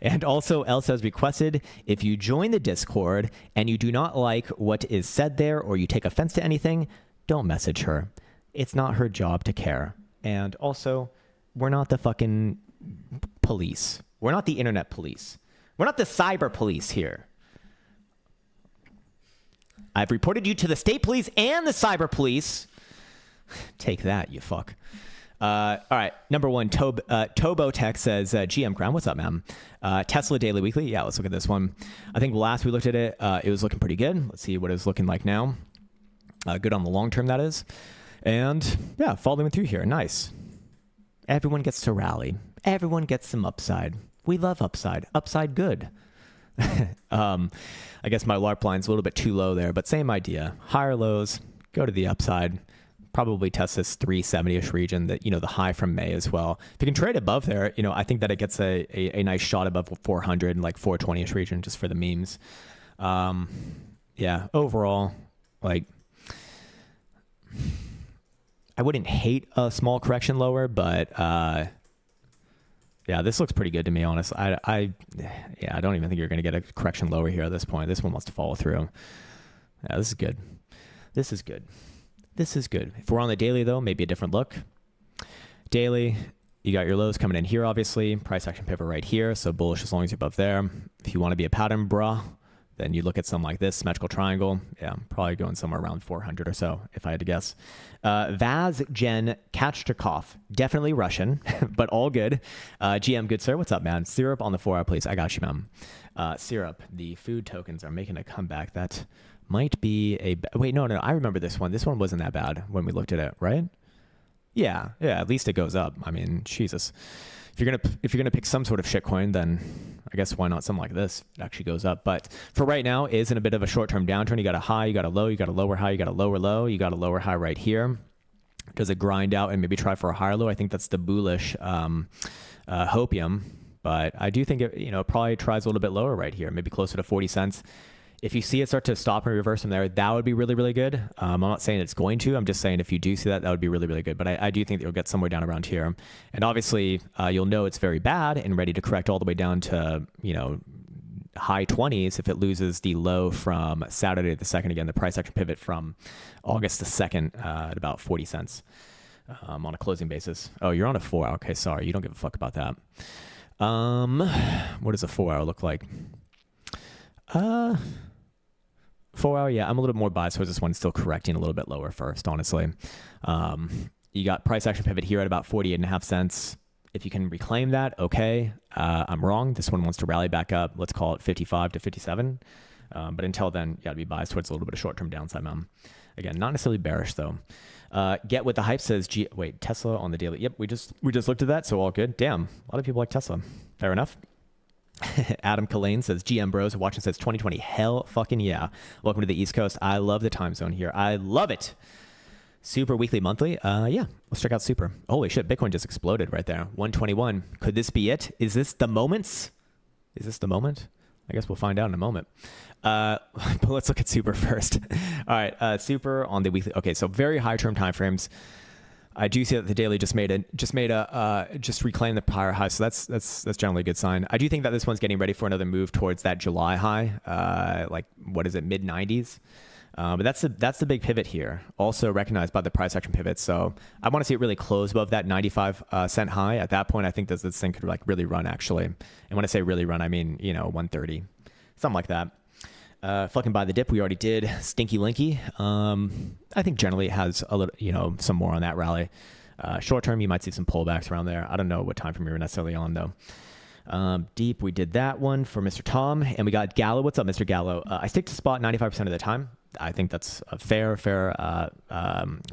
and also Elsa has requested, if you join the Discord and you do not like what is said there or you take offense to anything, don't message her. It's not her job to care. And also, we're not the fucking police. We're not the internet police. We're not the cyber police here. I've reported you to the state police and the cyber police. Take that, you fuck. All right, number one, Tobo Tech says, GM Crown, what's up, man? Tesla Daily Weekly, yeah, let's look at this one. I think last we looked at it, it was looking pretty good. Let's see what it's looking like now. Good on the long term, that is. And yeah, following through here, nice. Everyone gets to rally. Everyone gets some upside. We love upside. Upside good. I guess my LARP line's a little bit too low there, but same idea. Higher lows, go to the upside. Probably test this 370-ish region, that, the high from May as well. If you can trade above there, I think that it gets a nice shot above 400 and like 420-ish region just for the memes. Yeah, overall, like, I wouldn't hate a small correction lower, but yeah, this looks pretty good to me, honestly. I don't even think you're going to get a correction lower here at this point. This one wants to follow through. Yeah, this is good. This is good. This is good. If we're on the daily, though, maybe a different look. Daily, you got your lows coming in here, obviously. Price action pivot right here, so bullish as long as you're above there. If you want to be a pattern bra, then you look at something like this, symmetrical triangle. Yeah, probably going somewhere around 400 or so, if I had to guess. Vaz Gen Kachtrikov, definitely Russian, but all good. GM, good sir, what's up, man? Syrup on the 4 hour, please. I got you, man. Syrup, the food tokens are making a comeback. That might be wait, no, I remember this one. This one wasn't that bad when we looked at it, right? Yeah, at least it goes up. I mean, Jesus. If you're gonna pick some sort of shitcoin, then I guess why not something like this? It actually goes up. But for right now, it is in a bit of a short-term downturn. You got a high, you got a low, you got a lower high, you got a lower low, you got a lower high right here. Does it grind out and maybe try for a higher low? I think that's the bullish hopium. But I do think it probably tries a little bit lower right here, maybe closer to 40 cents. If you see it start to stop and reverse from there, that would be really, really good. I'm not saying it's going to. I'm just saying if you do see that, that would be really, really good. But I do think that you'll get somewhere down around here. And obviously, you'll know it's very bad and ready to correct all the way down to, high 20s if it loses the low from Saturday the 2nd. Again, the price action pivot from August the 2nd at about 40 cents on a closing basis. Oh, you're on a 4 hour. Okay, sorry. You don't give a fuck about that. What does a 4 hour look like? 4 hour, yeah, I'm a little bit more biased towards this one, still correcting a little bit lower first, honestly. You got price action pivot here at about 48.5 cents. If you can reclaim that, okay. I'm wrong. This one wants to rally back up. Let's call it 55 to 57. But until then, you got to be biased towards a little bit of short-term downside, man. Again, not necessarily bearish, though. Get with the hype says, wait, Tesla on the daily. Yep, we just looked at that, so all good. Damn, a lot of people like Tesla. Fair enough. Adam Kalane says, GM Bros watching says 2020. Hell fucking yeah. Welcome to the East Coast. I love the time zone here. I love it. Super weekly monthly. Yeah, let's check out Super. Holy shit, Bitcoin just exploded right there. 121. Could this be it? Is this the moment? Is this the moment? I guess we'll find out in a moment. But let's look at Super first. All right, Super on the weekly. Okay, so very high term timeframes. I do see that the daily just reclaimed the prior high, so that's generally a good sign. I do think that this one's getting ready for another move towards that July high, like what is it, mid 90s? But that's the big pivot here, also recognized by the price action pivot. So I want to see it really close above that 95 cent high. At that point, I think this thing could like really run actually. And when I say really run, I mean, you know, 130, something like that. Fucking buy the dip, we already did. Stinky Linky. I think generally it has a little, you know, some more on that rally. Short term, you might see some pullbacks around there. I don't know what time frame you're necessarily on though. Deep, we did that one for Mr. Tom, and we got Gallo. What's up, Mr. Gallo? I stick to spot 95% of the time. I think that's a fair,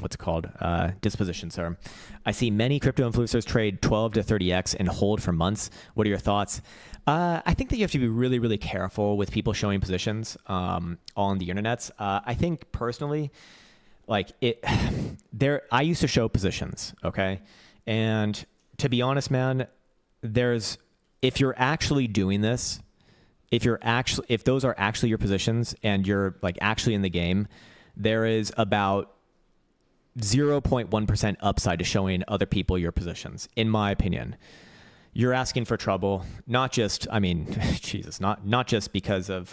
what's it called? Disposition, sir. I see many crypto influencers trade 12 to 30x and hold for months. What are your thoughts? I think that you have to be really, really careful with people showing positions on the internet. I think personally, like I used to show positions, okay? And to be honest, man, if you're actually doing this, if those are actually your positions and you're like actually in the game, there is about 0.1% upside to showing other people your positions, in my opinion. You're asking for trouble, not just, I mean, Jesus, not just because of,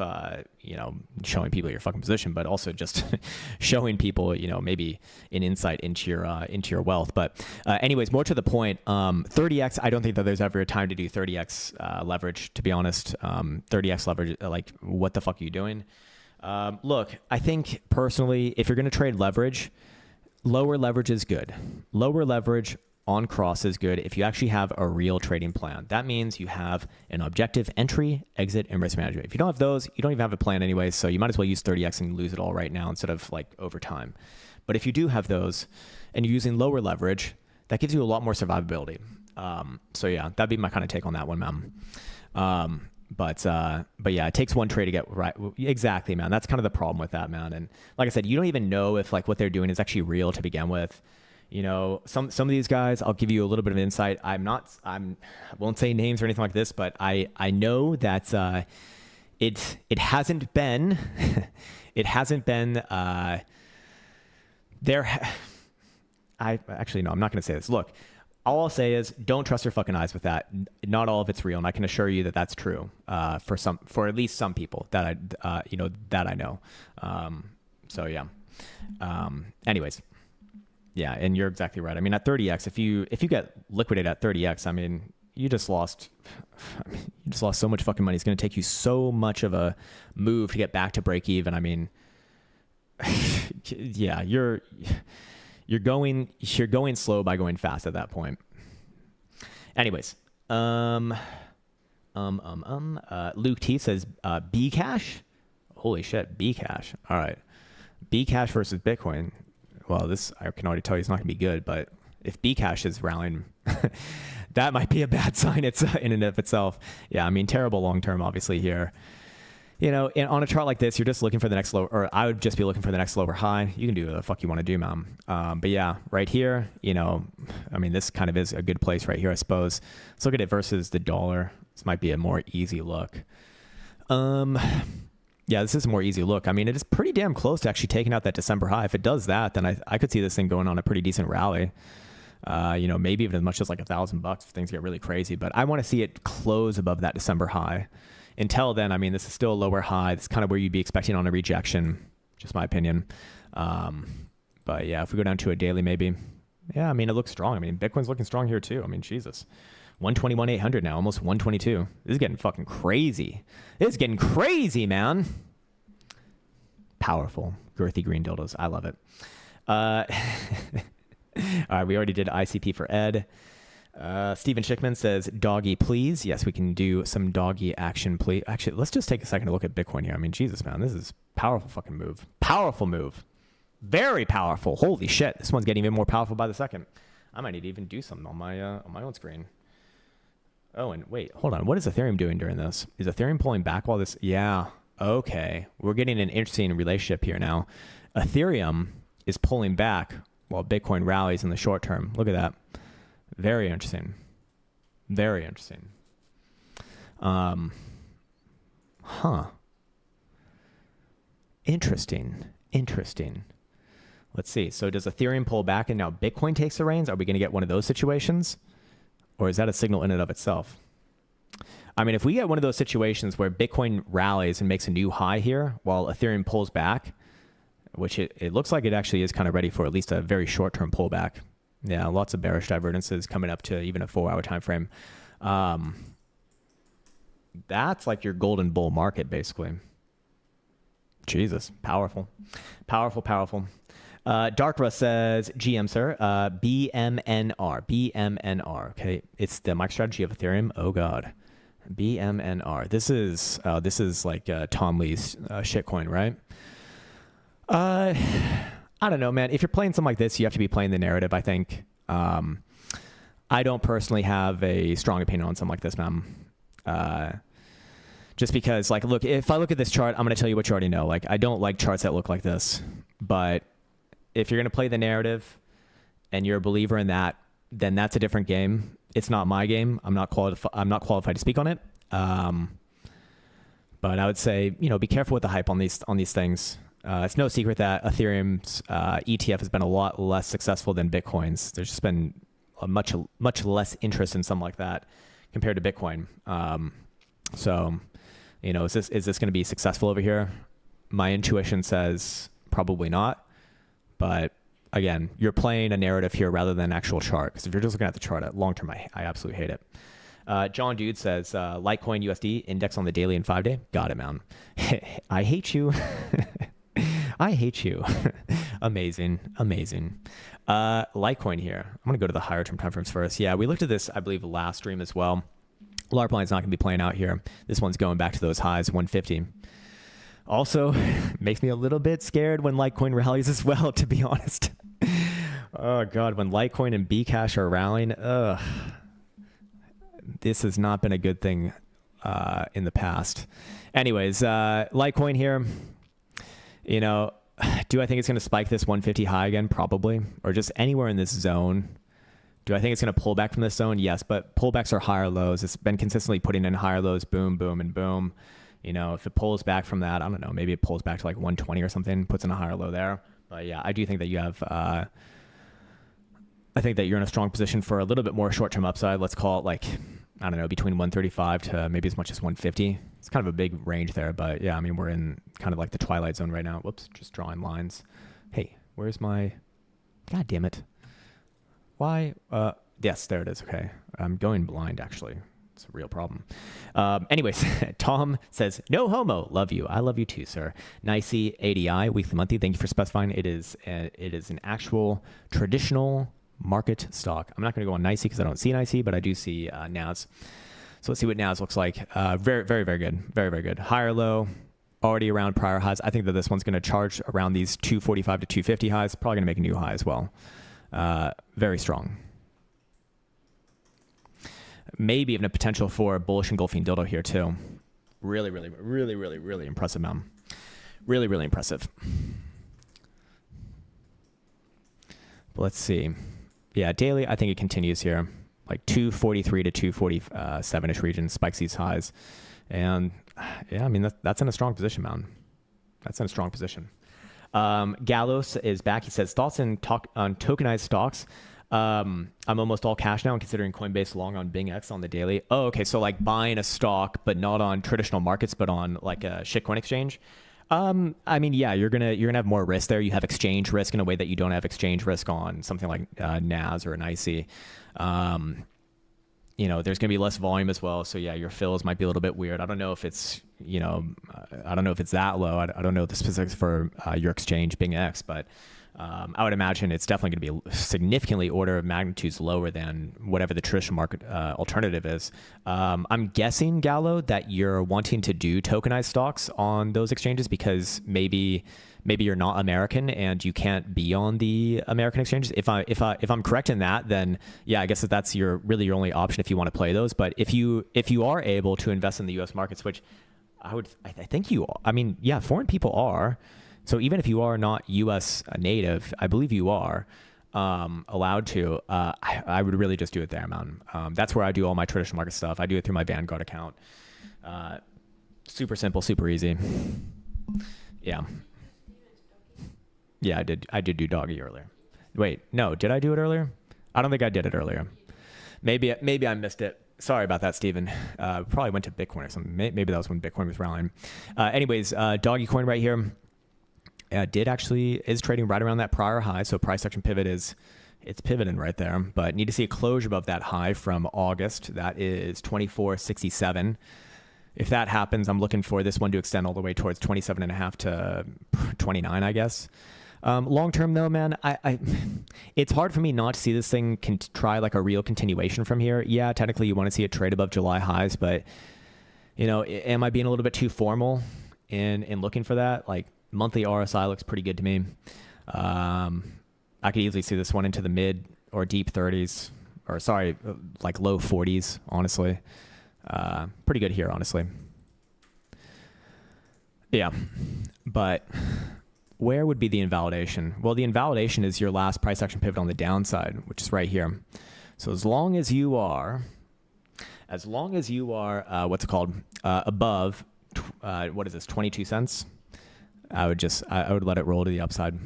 you know, showing people your fucking position, but also just showing people, you know, maybe an insight into your wealth. But anyways, more to the point, 30x, I don't think that there's ever a time to do 30x leverage, to be honest. 30x leverage, like, what the fuck are you doing? Look, I think personally, if you're going to trade leverage, lower leverage is good. Lower leverage on cross is good if you actually have a real trading plan. That means you have an objective entry, exit, and risk management. If you don't have those, you don't even have a plan anyway, so you might as well use 30x and lose it all right now instead of like over time. But if you do have those and you're using lower leverage, that gives you a lot more survivability. So yeah, that'd be my kind of take on that one, man. But yeah, it takes one trade to get right. Exactly, man. That's kind of the problem with that, man. And like I said, you don't even know if like what they're doing is actually real to begin with. You know, some of these guys, I'll give you a little bit of insight. I won't say names or anything like this, but I know that it hasn't been there. I actually no, I'm not going to say this. Look, all I'll say is don't trust your fucking eyes with that. Not all of it's real, and I can assure you that that's true for at least some people that I know. So yeah. Anyways. Yeah, and you're exactly right. I mean, at 30x, if you get liquidated at 30x, I mean, you just lost so much fucking money. It's going to take you so much of a move to get back to break even. I mean, yeah, you're going slow by going fast at that point. Anyways, Luke T says Bcash. Holy shit, Bcash. All right, Bcash versus Bitcoin. Well, this, I can already tell you, it's not going to be good, but if Bcash is rallying, that might be a bad sign in and of itself. Yeah, I mean, terrible long-term, obviously, here. You know, on a chart like this, you're just looking for the next low, or I would just be looking for the next lower high. You can do what the fuck you want to do, man. But yeah, right here, you know, I mean, this kind of is a good place right here, I suppose. Let's look at it versus the dollar. This might be a more easy look. Yeah, this is a more easy look. I mean, it is pretty damn close to actually taking out that December high. If it does that, then I could see this thing going on a pretty decent rally. You know, maybe even as much as like $1,000 if things get really crazy. But I want to see it close above that December high. Until then, I mean, this is still a lower high. It's kind of where you'd be expecting on a rejection, just my opinion. But yeah, if we go down to a daily, maybe. Yeah, I mean, it looks strong. I mean, Bitcoin's looking strong here too. I mean, Jesus. 121,800 now, almost 122. This is getting fucking crazy. This is getting crazy, man. Powerful. Girthy green dildos. I love it. All right, we already did ICP for Ed. Steven Schickman says, doggy, please. Yes, we can do some doggy action, please. Actually, let's just take a second to look at Bitcoin here. I mean, Jesus, man, this is powerful fucking move. Powerful move. Very powerful. Holy shit. This one's getting even more powerful by the second. I might need to even do something on my own screen. Oh, and wait, hold on. What is Ethereum doing during this? Is Ethereum pulling back while this? Yeah. Okay. We're getting an interesting relationship here now. Ethereum is pulling back while Bitcoin rallies in the short term. Look at that. Very interesting. Very interesting. Interesting. Let's see. So does Ethereum pull back and now Bitcoin takes the reins? Are we going to get one of those situations? Or is that a signal in and of itself? I mean, if we get one of those situations where Bitcoin rallies and makes a new high here while Ethereum pulls back, which it looks like it actually is kind of ready for at least a very short-term pullback. Yeah, lots of bearish divergences coming up to even a 4-hour time frame. That's like your golden bull market, basically. Jesus, powerful. Powerful, powerful. Darkra says, GM, sir, BMNR. BMNR, okay? It's the MicroStrategy of Ethereum. Oh, God. BMNR. This is like Tom Lee's shitcoin, right? I don't know, man. If you're playing something like this, you have to be playing the narrative, I think. I don't personally have a strong opinion on something like this, man. Just because, like, look, if I look at this chart, I'm going to tell you what you already know. Like, I don't like charts that look like this. But if you're going to play the narrative and you're a believer in that, then that's a different game. It's not my game. I'm not qualified to speak on it. But I would say, you know, be careful with the hype on these things. It's no secret that Ethereum's ETF has been a lot less successful than Bitcoin's. There's just been a much less interest in something like that compared to Bitcoin. So, you know, is this going to be successful over here? My intuition says probably not. But again, you're playing a narrative here rather than an actual chart. Because if you're just looking at the chart at long term, I absolutely hate it. John Dude says, Litecoin USD index on the daily and 5-day. Got it, man. I hate you. I hate you. Amazing. Amazing. Litecoin here. I'm going to go to the higher term time frames first. Yeah, we looked at this, I believe, last stream as well. LARP line's not going to be playing out here. This one's going back to those highs, 150. Also, makes me a little bit scared when Litecoin rallies as well, to be honest. Oh, God, when Litecoin and Bcash are rallying, this has not been a good thing in the past. Anyways, Litecoin here. You know, do I think it's going to spike this 150 high again? Probably. Or just anywhere in this zone. Do I think it's going to pull back from this zone? Yes, but pullbacks are higher lows. It's been consistently putting in higher lows, boom, boom, and boom. You know, if it pulls back from that, I don't know, maybe it pulls back to like 120 or something, puts in a higher low there. But yeah, I do think that you have, I think that you're in a strong position for a little bit more short-term upside. Let's call it like, I don't know, between 135 to maybe as much as 150. It's kind of a big range there, but yeah, I mean, we're in kind of like the twilight zone right now. Whoops, just drawing lines. Hey, where's my, God damn it. Why? Yes, there it is. Okay. I'm going blind, actually. It's a real problem. Anyways, Tom says, no homo. Love you. I love you too, sir. Nicey ADI, weekly, monthly. Thank you for specifying. It is an actual traditional market stock. I'm not going to go on Nicey because I don't see Nicey, but I do see NAS. So let's see what NAS looks like. Very, very, very good. Very, very good. Higher low, already around prior highs. I think that this one's going to charge around these 245 to 250 highs. Probably going to make a new high as well. Very strong. Maybe even a potential for a bullish engulfing dildo here too. Really, really, really, really, really impressive, man. Really, really impressive. But let's see. Yeah, daily, I think it continues here. Like 243 to 247-ish region, spikes these highs. And yeah, I mean, that's in a strong position, man. That's in a strong position. Gallos is back. He says, thoughts on tokenized stocks. I'm almost all cash now and considering Coinbase long on BingX on the daily. Oh, okay. So like buying a stock, but not on traditional markets, but on like a shitcoin exchange. I mean, yeah, you're gonna have more risk there. You have exchange risk in a way that you don't have exchange risk on something like NAS or an IC. You know, there's gonna be less volume as well. So yeah, your fills might be a little bit weird. I don't know if it's, you know, I don't know if it's that low. I don't know the specifics for your exchange BingX, but I would imagine it's definitely going to be significantly order of magnitudes lower than whatever the traditional market alternative is. I'm guessing, Gallo, that you're wanting to do tokenized stocks on those exchanges because maybe you're not American and you can't be on the American exchanges. If I'm correct in that, then yeah, I guess that's really your only option if you want to play those. But if you are able to invest in the U.S. markets, which I think you are. I mean, yeah, foreign people are. So even if you are not U.S. native, I believe you are allowed to. I would really just do it there, man. That's where I do all my traditional market stuff. I do it through my Vanguard account. Super simple, super easy. Yeah. Yeah, I did do doggy earlier. Wait, no, did I do it earlier? I don't think I did it earlier. Maybe I missed it. Sorry about that, Steven. Probably went to Bitcoin or something. Maybe that was when Bitcoin was rallying. Anyways, doggy coin right here. Yeah, is trading right around that prior high. So price action pivot it's pivoting right there, but need to see a closure above that high from August. That is 24.67. If that happens, I'm looking for this one to extend all the way towards 27.5 to 29, I guess. Long term though, man, it's hard for me not to see this thing try like a real continuation from here. Yeah, technically you want to see it trade above July highs, but you know, am I being a little bit too formal in looking for that? Like monthly RSI looks pretty good to me. I could easily see this one into the mid or deep 30s, or sorry, like low 40s, honestly. Pretty good here, honestly. Yeah, but where would be the invalidation? Well, the invalidation is your last price action pivot on the downside, which is right here. So as long as you are, what's it called, above, what is this, 22 cents? I would let it roll to the upside.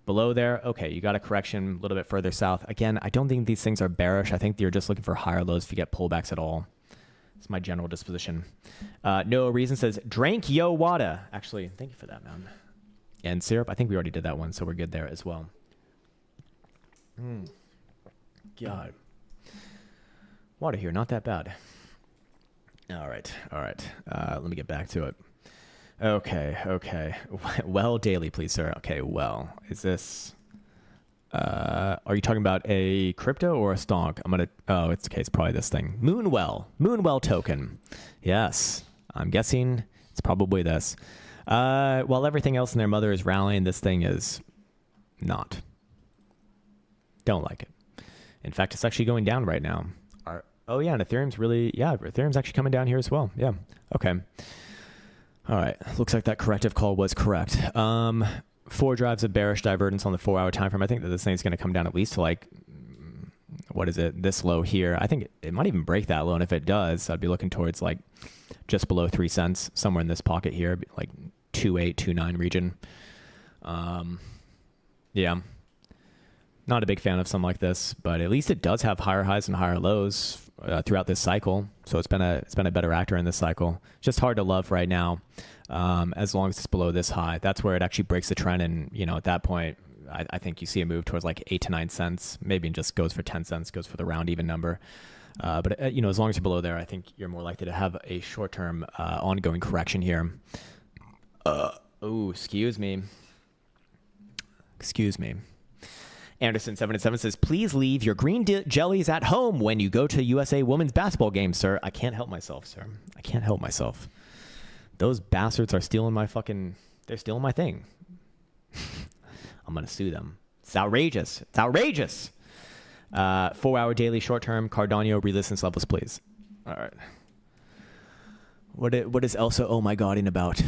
Below there, okay, you got a correction a little bit further south. Again, I don't think these things are bearish. I think you're just looking for higher lows if you get pullbacks at all. It's my general disposition. No Reason says, drank yo wada. Actually, thank you for that, man. And syrup, I think we already did that one, so we're good there as well. God. Water here, not that bad. All right. Let me get back to it. Okay. Well, daily, please, sir. Okay, well, is this... are you talking about a crypto or a stock? It's probably this thing. Moonwell token. Yes, I'm guessing it's probably this. While everything else in their mother is rallying, this thing is not. Don't like it. In fact, it's actually going down right now. Oh yeah, and Ethereum's actually coming down here as well. Yeah, okay. All right, looks like that corrective call was correct. 4 drives of bearish divergence on the 4-hour time frame. I think that this thing's going to come down at least to like, what is it, this low here. I think it might even break that low, and if it does, I'd be looking towards like just below 3 cents, somewhere in this pocket here, like 2.8, 2.9 region. Yeah, not a big fan of something like this, but at least it does have higher highs and higher lows throughout this cycle. So it's been a better actor in this cycle. Just hard to love right now. As long as it's below this high, that's where it actually breaks the trend. And, you know, at that point, I think you see a move towards like 8 to 9 cents, maybe just goes for 10 cents, goes for the round even number. But you know, as long as you're below there, I think you're more likely to have a short-term ongoing correction here. Excuse me. Anderson787 says, please leave your green jellies at home when you go to USA women's basketball games, sir. I can't help myself, sir. I can't help myself. Those bastards are stealing they're stealing my thing. I'm going to sue them. It's outrageous. 4-hour daily short-term Cardano resistance levels, please. All right. What is Elsa oh my godding about?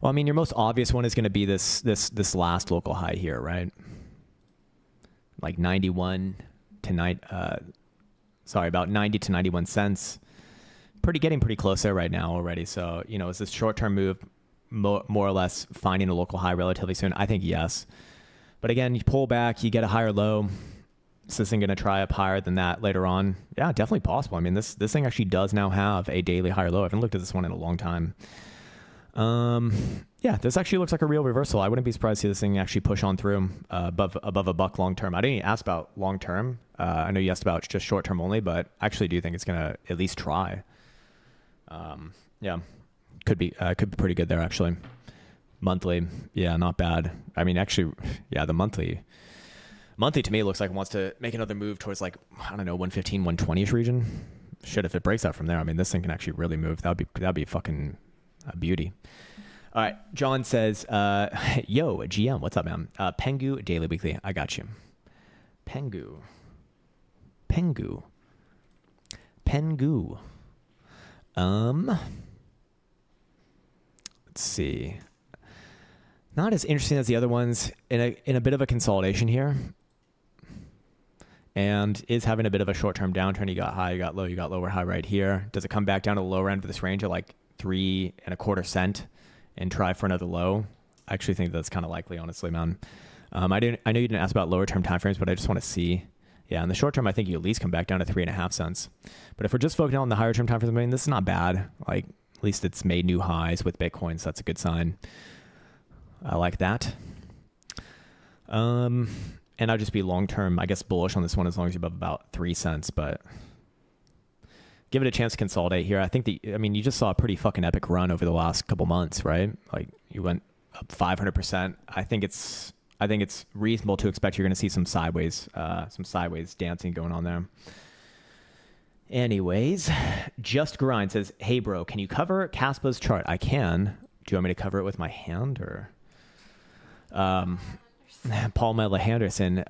Well, I mean, your most obvious one is going to be this last local high here, right? Like 91 to about 90 to 91 cents. Getting pretty close there right now already. So, you know, is this short-term move more or less finding a local high relatively soon? I think yes. But again, you pull back, you get a higher low. Is this thing going to try up higher than that later on? Yeah, definitely possible. I mean, this thing actually does now have a daily higher low. I haven't looked at this one in a long time. Yeah, this actually looks like a real reversal. I wouldn't be surprised to see this thing actually push on through above a buck long term. I didn't even ask about long term. I know you asked about just short term only, but I actually do think it's going to at least try. Yeah, could be pretty good there actually. Monthly, yeah, not bad. I mean, actually, yeah, the monthly to me looks like it wants to make another move towards like, I don't know, 115, 120ish region. Shit, if it breaks out from there, I mean, this thing can actually really move. That'd be fucking a beauty. All right, John says, yo, GM, what's up, man? Pengu daily weekly, I got you. Pengu. Let's see. Not as interesting as the other ones, in a bit of a consolidation here, and is having a bit of a short-term downturn. You got high, you got low, you got lower high right here. Does it come back down to the lower end of this range at like 3.25 cents and try for another low? I actually think that's kind of likely, honestly, man. I know you didn't ask about lower term timeframes, but I just want to see. Yeah, in the short term, I think you at least come back down to 3.5 cents. But if we're just focusing on the higher term timeframes, I mean, this is not bad. Like At least it's made new highs with Bitcoin, so that's a good sign. I like that. And I'll just be long-term, I guess, bullish on this one as long as you're above about 3 cents, but give it a chance to consolidate here. I think you just saw a pretty fucking epic run over the last couple months, right? Like you went up 500%. I think it's reasonable to expect you're going to see some sideways dancing going on there. Anyways, Just Grind says, "Hey bro, can you cover Kaspa's chart?" I can. Do you want me to cover it with my hand or? Paul Mella Henderson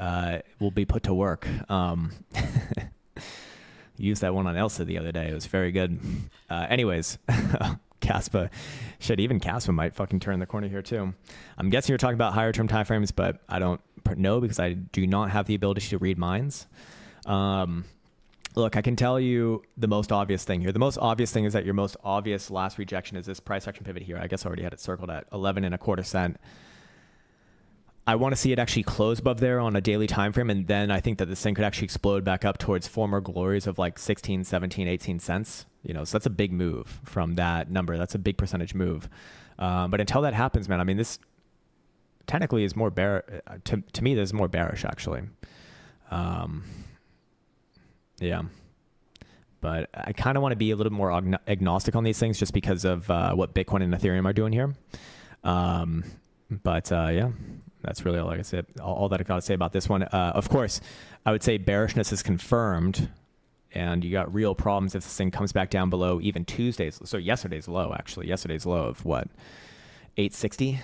will be put to work. Used that one on Elsa the other day. It was very good. Anyways, Kaspa, shit, even Kaspa might fucking turn the corner here too. I'm guessing you're talking about higher term time frames, but I don't know because I do not have the ability to read minds. Look, I can tell you the most obvious thing here. The most obvious thing is that your most obvious last rejection is this price action pivot here. I guess I already had it circled at 11.25 cents. I want to see it actually close above there on a daily time frame, and then I think that this thing could actually explode back up towards former glories of like 16, 17, 18 cents. You know, so that's a big move from that number. That's a big percentage move. But until that happens, man, I mean, this technically is more bear. To me, this is more bearish actually. Yeah. But I kind of want to be a little more agnostic on these things just because of what Bitcoin and Ethereum are doing here. Yeah, that's really all I can say. All that I got to say about this one. Of course, I would say bearishness is confirmed, and you got real problems if this thing comes back down below even Tuesday's. So yesterday's low, actually. Yesterday's low of what? 860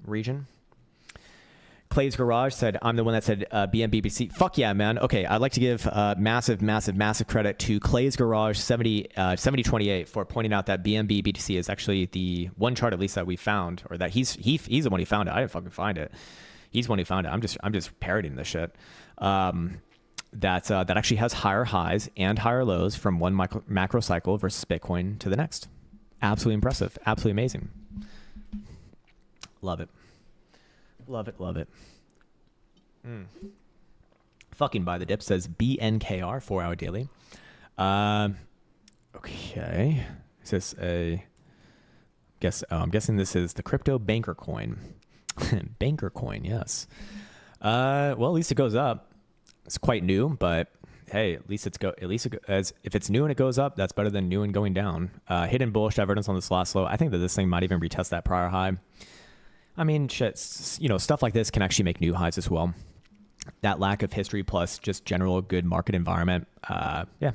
region. Clay's Garage said, "I'm the one that said BNBBTC. Fuck yeah, man. Okay, I'd like to give massive credit to Clay's Garage 7028 for pointing out that BNBBTC is actually the one chart, at least, that we found, or that he's the one who found it. I didn't fucking find it. He's the one who found it. I'm just parroting this shit. That actually has higher highs and higher lows from one macro cycle versus Bitcoin to the next. Absolutely impressive. Absolutely amazing. Love it. Love it, love it. Fucking buy the dip says BNKR 4-hour daily. Okay. Is this a I'm guessing this is the crypto banker coin. Banker coin, yes. Well, at least it goes up. It's quite new, but hey, at least if it's new and it goes up, that's better than new and going down. Hidden bullish evidence on this last low. I think that this thing might even retest that prior high. I mean, shit, you know, stuff like this can actually make new highs as well. That lack of history plus just general good market environment, yeah,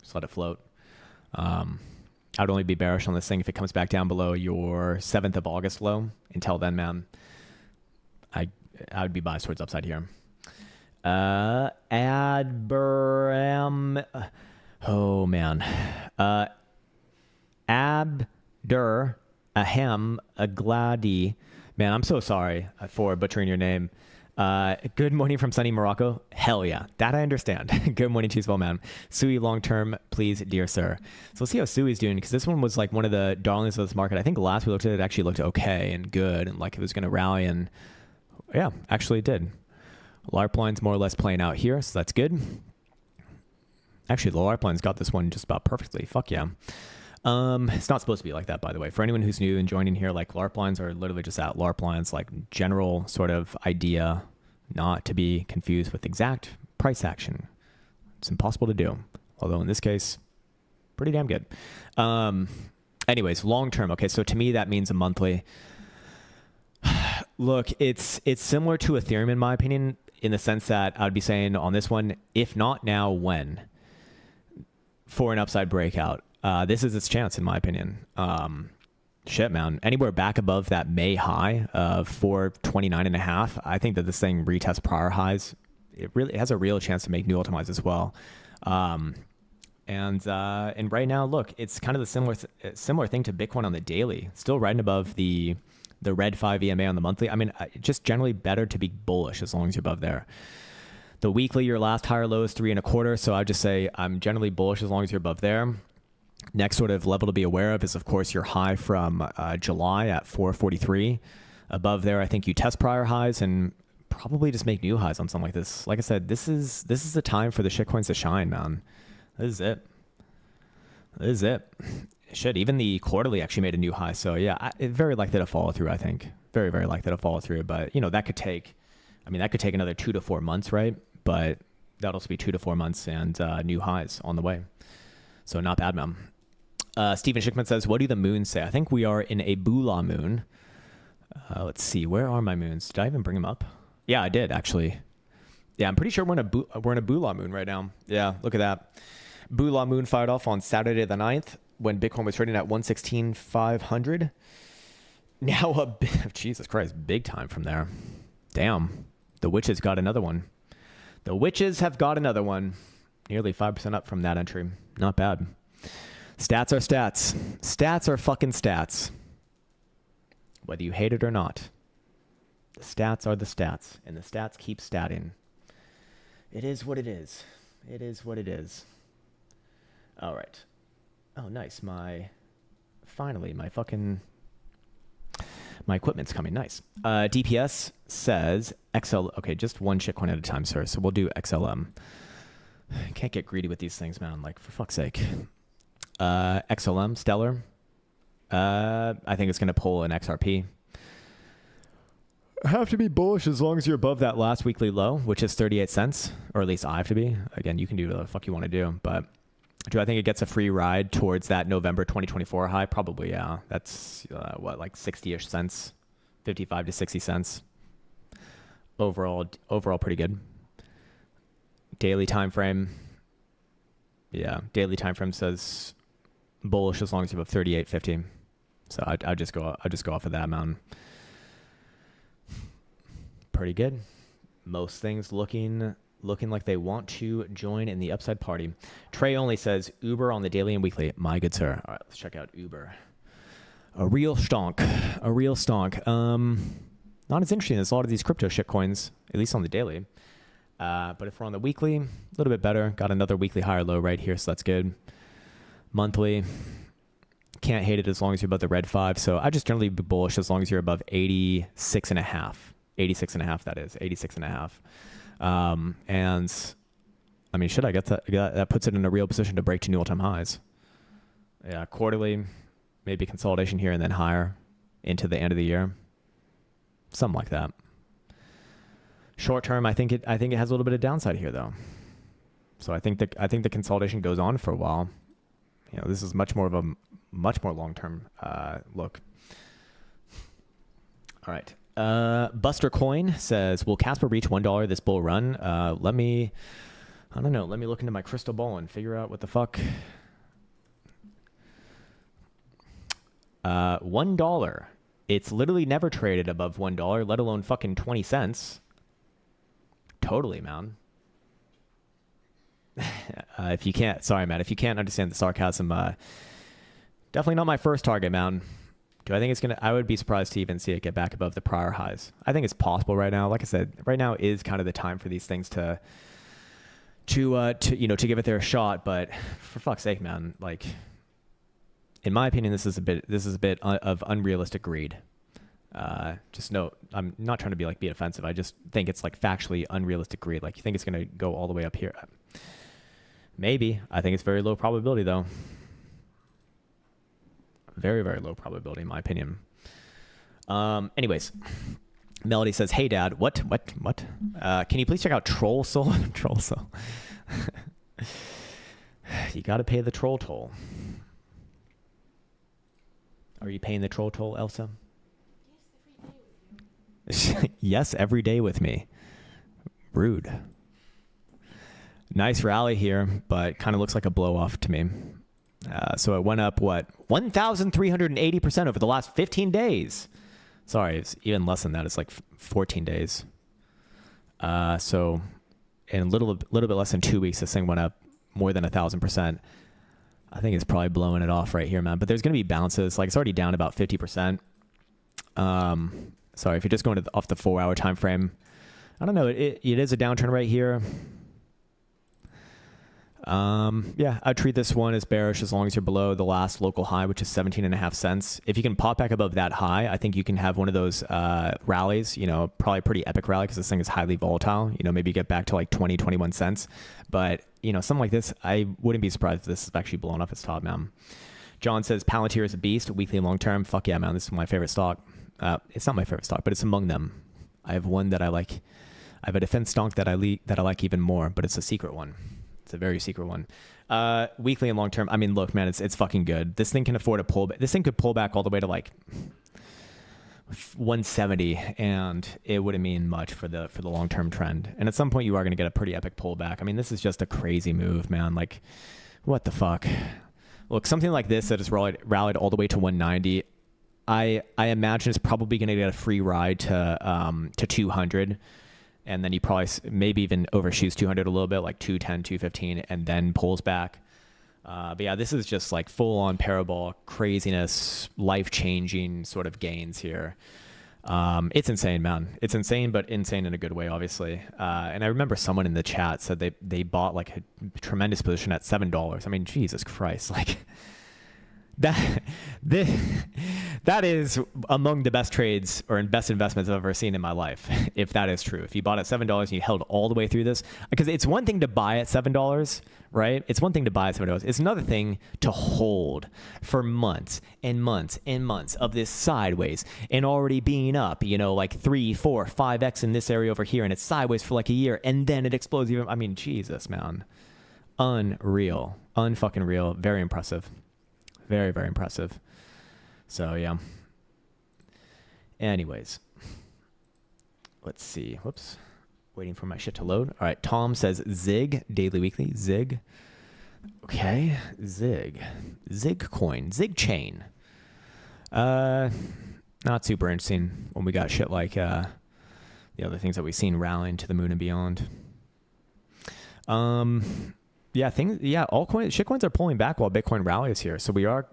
just let it float. I'd only be bearish on this thing if it comes back down below your 7th of August low. Until then, man, I would be biased towards upside here. Adburam, oh man, Abdur Ahem Agladi. Man, I'm so sorry for butchering your name. Good morning from sunny Morocco. Hell yeah. That I understand. Good morning to you as well, man. Sui long term, please, dear sir. So let's see how Sui's doing, because this one was like one of the darlings of this market. I think last we looked at it, actually looked okay and good and like it was going to rally, and yeah, actually it did. LARP line's more or less playing out here, so that's good. Actually, the LARP line's got this one just about perfectly. Fuck yeah. It's not supposed to be like that, by the way. For anyone who's new and joining here, like LARP lines are literally just that. LARP lines, like general sort of idea, not to be confused with exact price action. It's impossible to do. Although in this case, pretty damn good. Anyways, long term. Okay, so to me that means a monthly. Look, it's similar to Ethereum in my opinion, in the sense that I would be saying on this one, if not now, when? For an upside breakout. This is its chance, in my opinion. Shit, man. Anywhere back above that May high of 429.5, I think that this thing retests prior highs. It has a real chance to make new all-time highs as well. And right now, look, it's kind of the similar thing to Bitcoin on the daily. Still riding above the red 5 EMA on the monthly. I mean, just generally better to be bullish as long as you're above there. The weekly, your last higher low is 3.25. So I'd just say I'm generally bullish as long as you're above there. Next sort of level to be aware of is, of course, your high from July at 443. Above there, I think you test prior highs and probably just make new highs on something like this. Like I said, this is the time for the shitcoins to shine, man. This is it. This is it. Should. Even the quarterly actually made a new high. So yeah, very likely to follow through, I think. Very, very likely to follow through. But, you know, that could take, I mean, that could take another 2 to 4 months, right? But that'll also be 2 to 4 months and new highs on the way. So not bad, man. Stephen Schickman says, what do the moons say? I think we are in a Bula moon. Let's see. Where are my moons? Did I even bring them up? Yeah, I did, actually. Yeah, I'm pretty sure we're in a Bula moon right now. Yeah, look at that. Bula moon fired off on Saturday the 9th when Bitcoin was trading at 116,500. Now, Jesus Christ, big time from there. Damn. The witches got another one. The witches have got another one. Nearly 5% up from that entry. Not bad. Stats are stats. Stats are fucking stats. Whether you hate it or not. The stats are the stats. And the stats keep statting. It is what it is. It is what it is. All right. Oh, nice. Finally, my equipment's coming. Nice. DPS says XL. Okay, just one shitcoin at a time, sir. So we'll do XLM. Can't get greedy with these things, man. Like, for fuck's sake. XLM, Stellar. I think it's going to pull an XRP. I have to be bullish as long as you're above that last weekly low, which is 38 cents. Or at least I have to be. Again, you can do whatever the fuck you want to do. But do I think it gets a free ride towards that November 2024 high? Probably, yeah. That's, what, like 60-ish cents? 55 to 60 cents. Overall, pretty good. Daily time frame. Yeah, daily time frame says bullish as long as you're above 38.50. So I just go off of that amount. Pretty good. Most things looking like they want to join in the upside party. Trey only says Uber on the daily and weekly. My good sir. All right, let's check out Uber. A real stonk. A real stonk. Not as interesting as a lot of these crypto shitcoins, at least on the daily. But if we're on the weekly, a little bit better. Got another weekly higher low right here, so that's good. Monthly, can't hate it as long as you're above the red 5. So I just generally be bullish as long as you're above 86.5. 86.5, that is. 86.5. And I mean, shit, I guess that puts it in a real position to break to new all-time highs. Yeah, quarterly, maybe consolidation here and then higher into the end of the year. Something like that. Short term, I think it has a little bit of downside here though. So I think the consolidation goes on for a while. You know, this is much more long-term look. All right. Buster Coin says, will Casper reach $1 this bull run? Let me look into my crystal ball and figure out what the fuck. $1. It's literally never traded above $1, let alone fucking 20 cents. Totally, man. If you can't understand the sarcasm, definitely not my first target, man. Do I think it's I would be surprised to even see it get back above the prior highs. I think it's possible right now. Like I said, right now is kind of the time for these things to give it their shot. But for fuck's sake, man, like, in my opinion, this is a bit of unrealistic greed. Just note, I'm not trying to be offensive. I just think it's like factually unrealistic greed. Like, you think it's going to go all the way up here? Maybe. I think it's very low probability though. Very, very low probability in my opinion. Anyways, Melody says, hey dad, what? Can you please check out TROLLSOL? TROLLSOL. You got to pay the troll toll. Are you paying the troll toll, Elsa? Yes, every day with me. Rude. Nice rally here, but kind of looks like a blow off to me. So it went up, 1,380% over the last 15 days. Sorry, it's even less than that. It's like 14 days. So in a little bit less than 2 weeks, this thing went up more than 1,000%. I think it's probably blowing it off right here, man. But there's going to be bounces. Like, it's already down about 50%. Sorry, if you're just going off the 4-hour time frame, I don't know. It is a downturn right here. Yeah, I'd treat this one as bearish as long as you're below the last local high, which is 17.5 cents. If you can pop back above that high, I think you can have one of those rallies, probably a pretty epic rally because this thing is highly volatile. Maybe get back to like 20, 21 cents. But, something like this, I wouldn't be surprised if this is actually blown off its top, man. John says Palantir is a beast, weekly and long term. Fuck yeah, man. This is my favorite stock. It's not my favorite stock, but it's among them. I have one that I like. I have a defense stock that I like even more, but it's a secret one. It's a very secret one. Weekly and long term. I mean, look, man, it's fucking good. This thing can afford a pull. This thing could pull back all the way to like 170, and it wouldn't mean much for the long term trend. And at some point, you are going to get a pretty epic pullback. I mean, this is just a crazy move, man. Like, what the fuck? Look, something like this that has rallied all the way to 190. I imagine it's probably going to get a free ride to 200, and then he probably maybe even overshoots 200 a little bit, like 210, 215, and then pulls back. But yeah, this is just like full on parabolic craziness, life-changing sort of gains here. It's insane, man. It's insane, but insane in a good way, obviously. And I remember someone in the chat said they bought like a tremendous position at $7. I mean, Jesus Christ, like that is among the best trades or best investments I've ever seen in my life. If that is true, if you bought at $7 and you held all the way through this, because it's one thing to buy at $7, right? It's one thing to buy at $7. It's another thing to hold for months and months and months of this sideways and already being up, you know, like 3, 4, 5x in this area over here, and it's sideways for like a year, and then it explodes even. I mean, Jesus, man, unreal, unfucking real. Very impressive. Very, very impressive. So, yeah. Anyways. Let's see. Whoops. Waiting for my shit to load. All right. Tom says ZIG, daily, weekly. ZIG. Okay. ZIG. ZIG coin. ZIG chain. Not super interesting when we got shit like the other things that we've seen rallying to the moon and beyond. Yeah, altcoins, shitcoins are pulling back while Bitcoin rallies here. So we are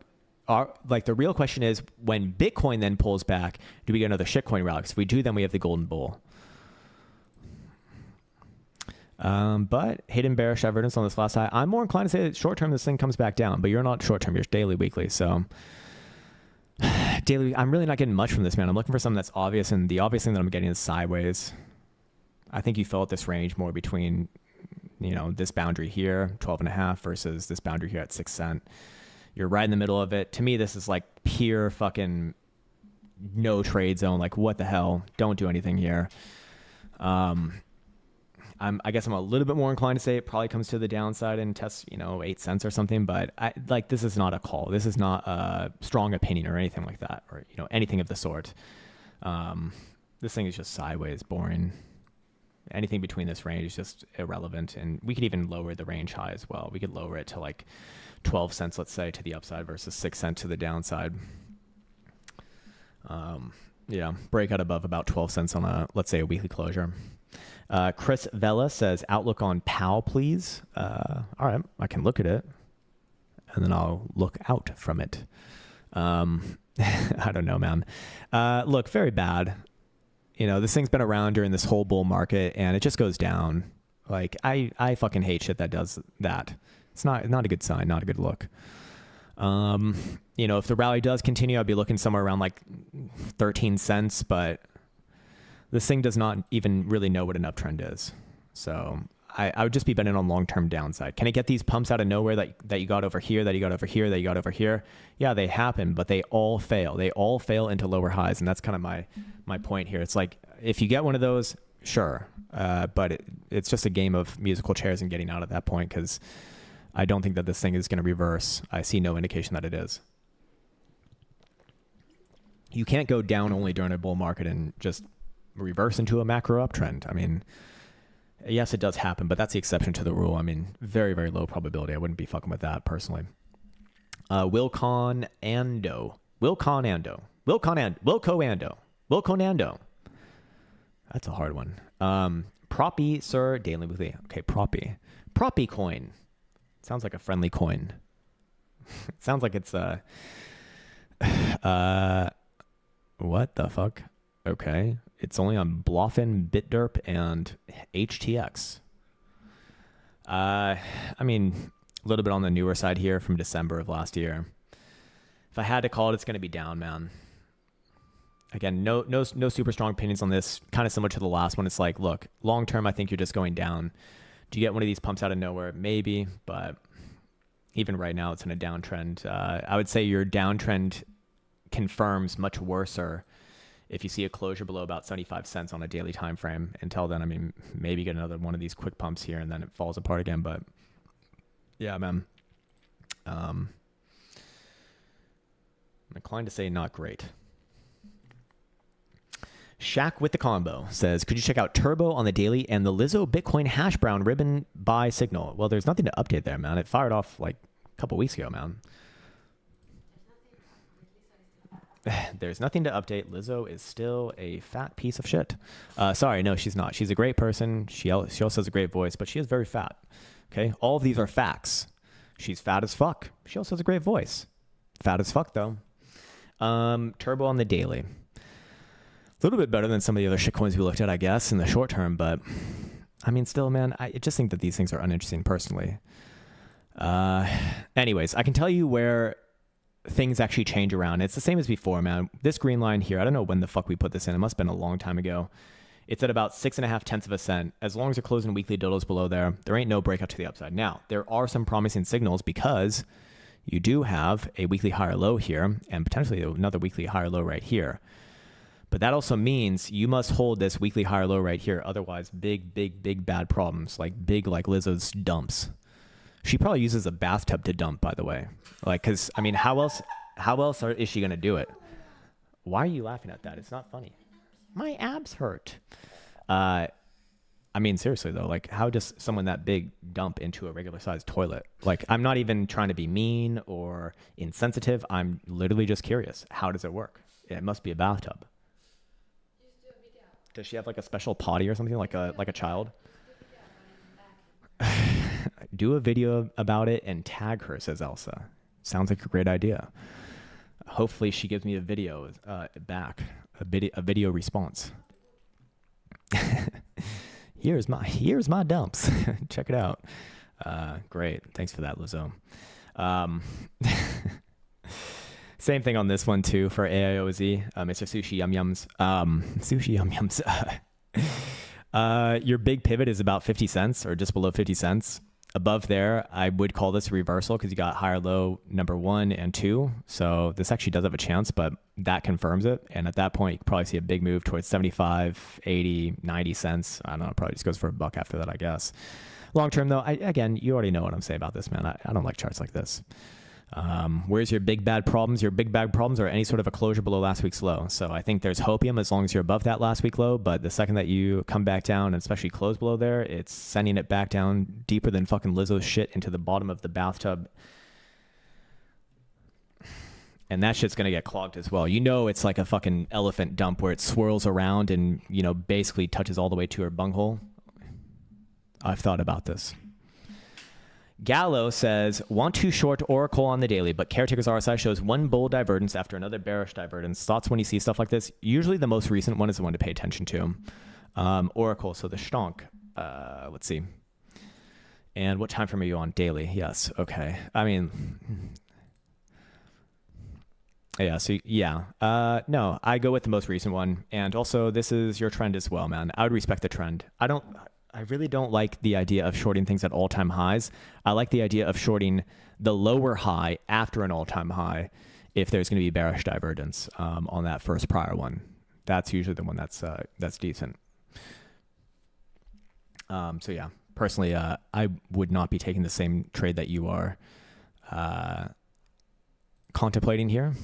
like, the real question is, when Bitcoin then pulls back, do we get another shitcoin rally? Because if we do, then we have the golden bull. But hidden bearish evidence on this last high. I'm more inclined to say that short term this thing comes back down, but you're not short term, you're daily, weekly. So daily, I'm really not getting much from this, man. I'm looking for something that's obvious, and the obvious thing that I'm getting is sideways. I think you fill out this range more between, you know, this boundary here, 12.5, versus this boundary here at 6 cent. You're right in the middle of it. To me, this is like pure fucking no trade zone. Like, what the hell? Don't do anything here. I guess I'm a little bit more inclined to say it probably comes to the downside and tests, you know, 8 cents or something. But this is not a call. This is not a strong opinion or anything like that, or, you know, anything of the sort. This thing is just sideways, boring. Anything between this range is just irrelevant. And we could even lower the range high as well. We could lower it to like 12 cents, let's say, to the upside versus 6 cents to the downside. Yeah, break out above about 12 cents on a, let's say, a weekly closure. Chris Vela says, outlook on PAL, please. All right, I can look at it, and then I'll look out from it. I don't know, man. Look, very bad. You know, this thing's been around during this whole bull market, and it just goes down. Like, I fucking hate shit that does that. It's not a good sign, not a good look. You know, if the rally does continue, I'd be looking somewhere around like 13 cents, but this thing does not even really know what an uptrend is. So I would just be betting on long-term downside. Can it get these pumps out of nowhere that you got over here, that you got over here, that you got over here? Yeah, they happen, but they all fail. They all fail into lower highs, and that's kind of my point here. It's like, if you get one of those, sure, but it's just a game of musical chairs and getting out at that point, because I don't think that this thing is going to reverse. I see no indication that it is. You can't go down only during a bull market and just reverse into a macro uptrend. I mean, yes, it does happen, but that's the exception to the rule. I mean, very, very low probability. I wouldn't be fucking with that personally. Wilconando. That's a hard one. Proppy, sir, daily, weekly. Okay, Proppy coin. Sounds like a friendly coin. It sounds like it's what the fuck? Okay. It's only on Bluffin, BitDerp, and HTX. I mean, a little bit on the newer side here from December of last year. If I had to call it, it's going to be down, man. Again, no super strong opinions on this. Kind of similar to the last one. It's like, look, long term, I think you're just going down. Do you get one of these pumps out of nowhere? Maybe, but even right now it's in a downtrend. I would say your downtrend confirms much worser if you see a closure below about 75 cents on a daily time frame. Until then, I mean, maybe get another one of these quick pumps here and then it falls apart again. But yeah, man, I'm inclined to say not great. Shaq with the combo says, could you check out Turbo on the daily and the Lizzo Bitcoin hash brown ribbon buy signal? Well, there's nothing to update there, man. It fired off like a couple weeks ago, man. There's nothing to update. Lizzo is still a fat piece of shit. Sorry, no, she's not. She's a great person. She also has a great voice, but she is very fat. Okay, all of these are facts. She's fat as fuck. She also has a great voice. Fat as fuck, though. Turbo on the daily. A little bit better than some of the other shitcoins we looked at, I guess, in the short term. But, I mean, still, man, I just think that these things are uninteresting personally. Anyways, I can tell you where things actually change around. It's the same as before, man. This green line here, I don't know when the fuck we put this in. It must have been a long time ago. It's at about 6.5 of a cent. As long as you're closing weekly dodos below there, there ain't no breakout to the upside. Now, there are some promising signals because you do have a weekly higher low here and potentially another weekly higher low right here. But that also means you must hold this weekly higher low right here. Otherwise, big bad problems, like Lizzo's dumps. She probably uses a bathtub to dump, by the way. Like, because, I mean, how else is she going to do it? Why are you laughing at that? It's not funny. My abs hurt. I mean, seriously, though, like, how does someone that big dump into a regular-sized toilet? Like, I'm not even trying to be mean or insensitive. I'm literally just curious. How does it work? It must be a bathtub. Does she have, like, a special potty or something, like a child? Do a video about it and tag her, says Elsa. Sounds like a great idea. Hopefully she gives me a video back, a video response. Here's my dumps. Check it out. Great. Thanks for that, Lizzo. Same thing on this one too for AIOZUSD, Mr. Sushi Yum Yums. Sushi Yum Yums. Your big pivot is about 50 cents or just below 50 cents. Above there, I would call this a reversal because you got higher low number 1 and 2. So this actually does have a chance, but that confirms it. And at that point, you can probably see a big move towards 75, 80, 90 cents. I don't know, probably just goes for a buck after that, I guess. Long term, though, again, you already know what I'm saying about this, man. I don't like charts like this. Where's your big bad problems? Your big bad problems are any sort of a closure below last week's low. So I think there's hopium as long as you're above that last week low. But the second that you come back down and especially close below there, it's sending it back down deeper than fucking Lizzo's shit into the bottom of the bathtub. And that shit's going to get clogged as well. You know, it's like a fucking elephant dump where it swirls around and, you know, basically touches all the way to her bunghole. I've thought about this. Gallo says, want to short Oracle on the daily, but Caretaker's RSI shows one bull divergence after another bearish divergence. Thoughts when you see stuff like this? Usually the most recent one is the one to pay attention to. Oracle, so the stonk. Let's see. And what time frame are you on? Daily. Yes. Okay. I mean, yeah. So yeah. No, I go with the most recent one. And also this is your trend as well, man. I would respect the trend. I really don't like the idea of shorting things at all-time highs. I like the idea of shorting the lower high after an all-time high if there's going to be bearish divergence on that first prior one. That's usually the one that's decent. So yeah, personally, I would not be taking the same trade that you are contemplating here.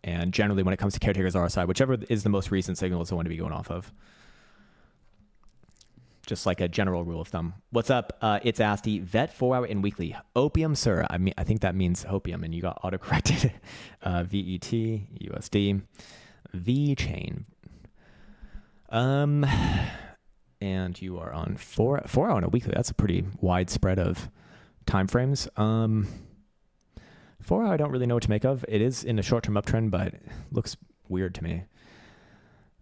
And generally, when it comes to Caretaker's RSI, whichever is the most recent signal is the one to be going off of. Just like a general rule of thumb. What's up? It's Asti. Vet 4-hour and weekly. Opium, sir. I think that means opium, and you got autocorrected. VETUSD. V-chain. And you are on 4-hour and a weekly. That's a pretty wide spread of time frames. 4-hour, I don't really know what to make of. It is in a short-term uptrend, but it looks weird to me.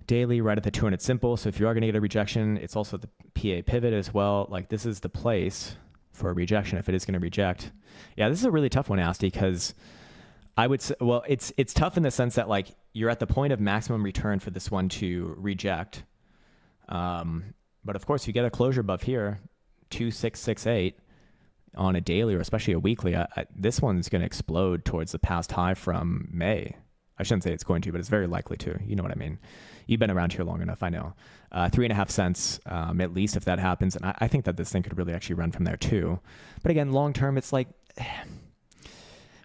Daily, right at the 200 simple. So if you are going to get a rejection, it's also the PA pivot as well. Like this is the place for a rejection if it is going to reject. Yeah, this is a really tough one, Asti, because I would say, well, it's tough in the sense that like you're at the point of maximum return for this one to reject. But of course, you get a closure above here, 2668. on a daily or especially a weekly, this one's going to explode towards the past high from May. I shouldn't say it's going to, but it's very likely to. You know what I mean? You've been around here long enough, I know. 3.5 cents at least if that happens. And I think that this thing could really actually run from there too. But again, long term, it's like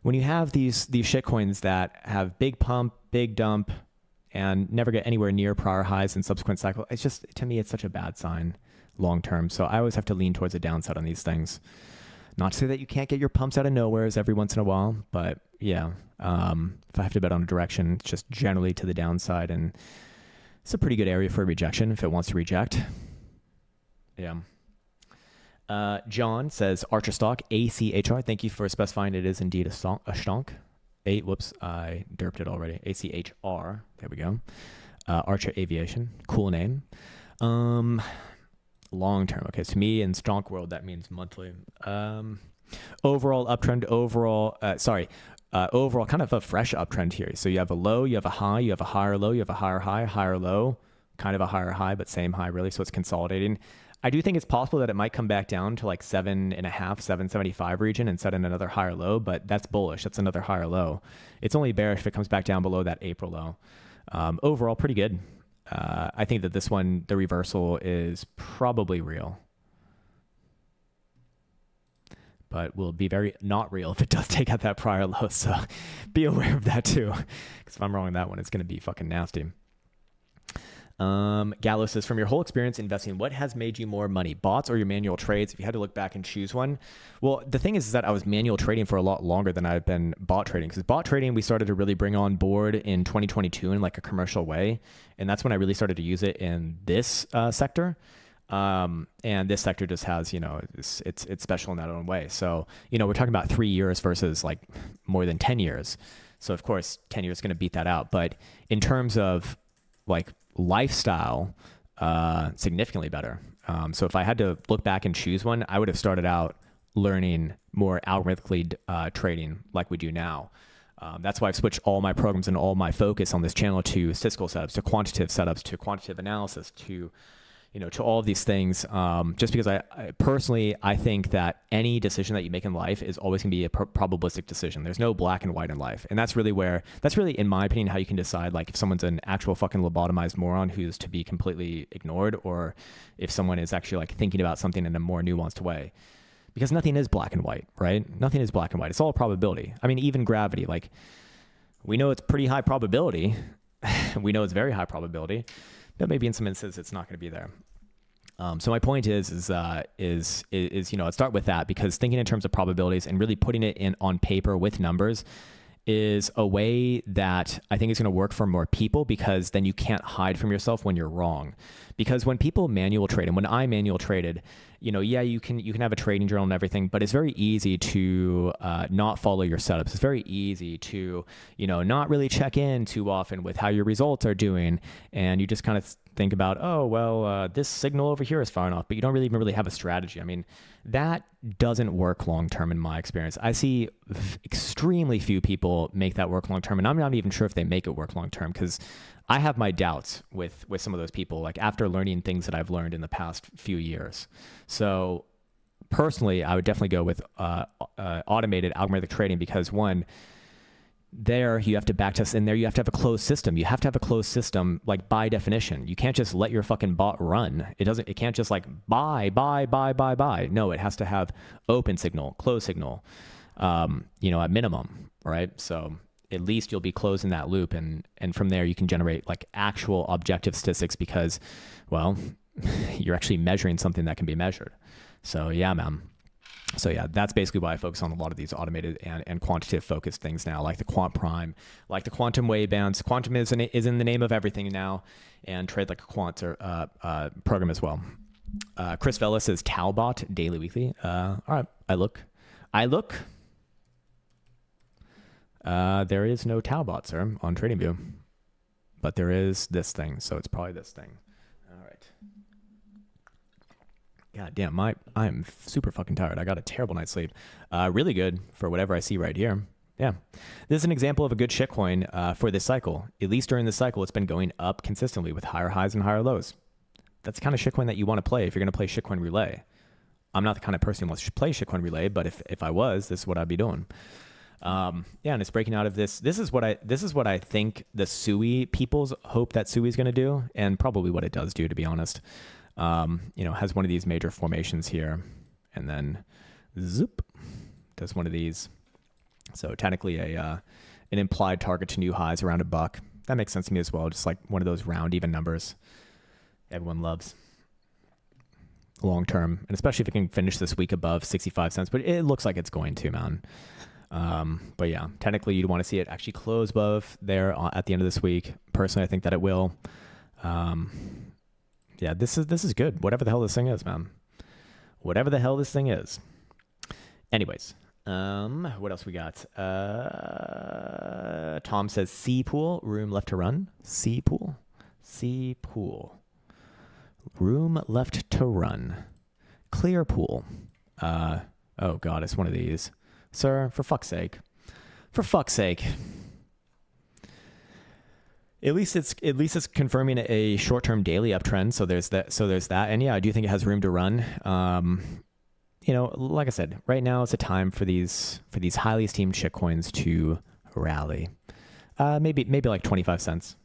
when you have these shitcoins that have big pump, big dump, and never get anywhere near prior highs in subsequent cycle, it's just, to me, it's such a bad sign long term. So I always have to lean towards the downside on these things. Not to say that you can't get your pumps out of nowheres every once in a while, but yeah, if I have to bet on a direction, it's just generally to the downside, and it's a pretty good area for rejection if it wants to reject. Yeah. John says, Archer stock, ACHR. Thank you for specifying it is indeed a stonk. Whoops, I derped it already. ACHR. There we go. Archer Aviation. Cool name. Long term. Okay, so to me in stonk world, that means monthly. Overall uptrend, overall kind of a fresh uptrend here. So you have a low, you have a high, you have a higher low, you have a higher high, higher low, kind of a higher high, but same high really. So it's consolidating. I do think it's possible that it might come back down to like 7.5, 775 region and set in another higher low, but that's bullish. That's another higher low. It's only bearish if it comes back down below that April low. Overall, pretty good. I think that this one, the reversal is probably real, but will be very not real if it does take out that prior low. So be aware of that too, because if I'm wrong on that one, it's going to be fucking nasty. Gallo says, from your whole experience investing, what has made you more money, bots or your manual trades? If you had to look back and choose one, well, the thing is that I was manual trading for a lot longer than I've been bot trading, because bot trading, we started to really bring on board in 2022 in like a commercial way. And that's when I really started to use it in this sector. And this sector just has, it's special in that own way. So, we're talking about 3 years versus like more than 10 years. So of course, 10 years is going to beat that out. But in terms of like lifestyle, significantly better. So if I had to look back and choose one, I would have started out learning more algorithmically trading like we do now. That's why I've switched all my programs and all my focus on this channel to statistical setups, to quantitative setups, to quantitative analysis, to all of these things, just because I personally think that any decision that you make in life is always going to be a probabilistic decision. There's no black and white in life. And that's really, in my opinion, how you can decide like if someone's an actual fucking lobotomized moron who's to be completely ignored, or if someone is actually like thinking about something in a more nuanced way. Because nothing is black and white, right? Nothing is black and white. It's all probability. I mean, even gravity, like we know it's pretty high probability. We know it's very high probability. But maybe in some instances it's not going to be there. So my point is I'd start with that, because thinking in terms of probabilities and really putting it in on paper with numbers is a way that I think is going to work for more people, because then you can't hide from yourself when you're wrong. Because when people manual trade, and when I manual traded, yeah, you can have a trading journal and everything, but it's very easy to not follow your setups. It's very easy to, not really check in too often with how your results are doing. And you just kind of think about, oh, well, this signal over here is far enough, but you don't even really have a strategy. I mean, that doesn't work long-term in my experience. I see extremely few people make that work long-term, and I'm not even sure if they make it work long-term, because I have my doubts with some of those people, like after learning things that I've learned in the past few years. So personally, I would definitely go with automated algorithmic trading, because one, there you have to backtest, in there you have to have a closed system. You have to have a closed system, like by definition. You can't just let your fucking bot run. It can't just like buy. No, it has to have open signal, closed signal, at minimum, right? So at least you'll be closing that loop, and from there you can generate like actual objective statistics, because, well, you're actually measuring something that can be measured. So yeah, man. So yeah, that's basically why I focus on a lot of these automated and quantitative focused things now, like the quant prime, like the quantum wave bands. Quantum is in the name of everything now, and trade like a quant program as well. Chris Vela says Talbot daily, weekly. All right, I look. There is no Talbot, sir, on TradingView, but there is this thing, so it's probably this thing. All right. God damn, I am super fucking tired. I got a terrible night's sleep. Really good for whatever I see right here. Yeah. This is an example of a good shitcoin for this cycle. At least during this cycle, it's been going up consistently with higher highs and higher lows. That's the kind of shitcoin that you want to play if you're going to play shitcoin roulette. I'm not the kind of person who wants to play shitcoin relay, but if I was, this is what I'd be doing. Yeah, and it's breaking out of this. This is what I think the SUI peoples hope that SUI is going to do, and probably what it does do, to be honest. You know, has one of these major formations here, and then zoop, does one of these. So technically an implied target to new highs around $1. That makes sense to me as well. Just like one of those round even numbers everyone loves long term, and especially if it can finish this week above 65 cents. But it looks like it's going to, man. But yeah, technically you'd want to see it actually close above there at the end of this week. Personally, I think that it will. Yeah, this is good. Whatever the hell this thing is, man. Whatever the hell this thing is. Anyways, what else we got? Tom says C pool, room left to run. C pool, room left to run. Clear pool. Oh God, it's one of these. Sir, for fuck's sake. For fuck's sake. At least it's confirming a short-term daily uptrend. So there's that. And yeah, I do think it has room to run. You know, like I said, right now is a time for these highly esteemed shitcoins to rally. Maybe like 25 cents,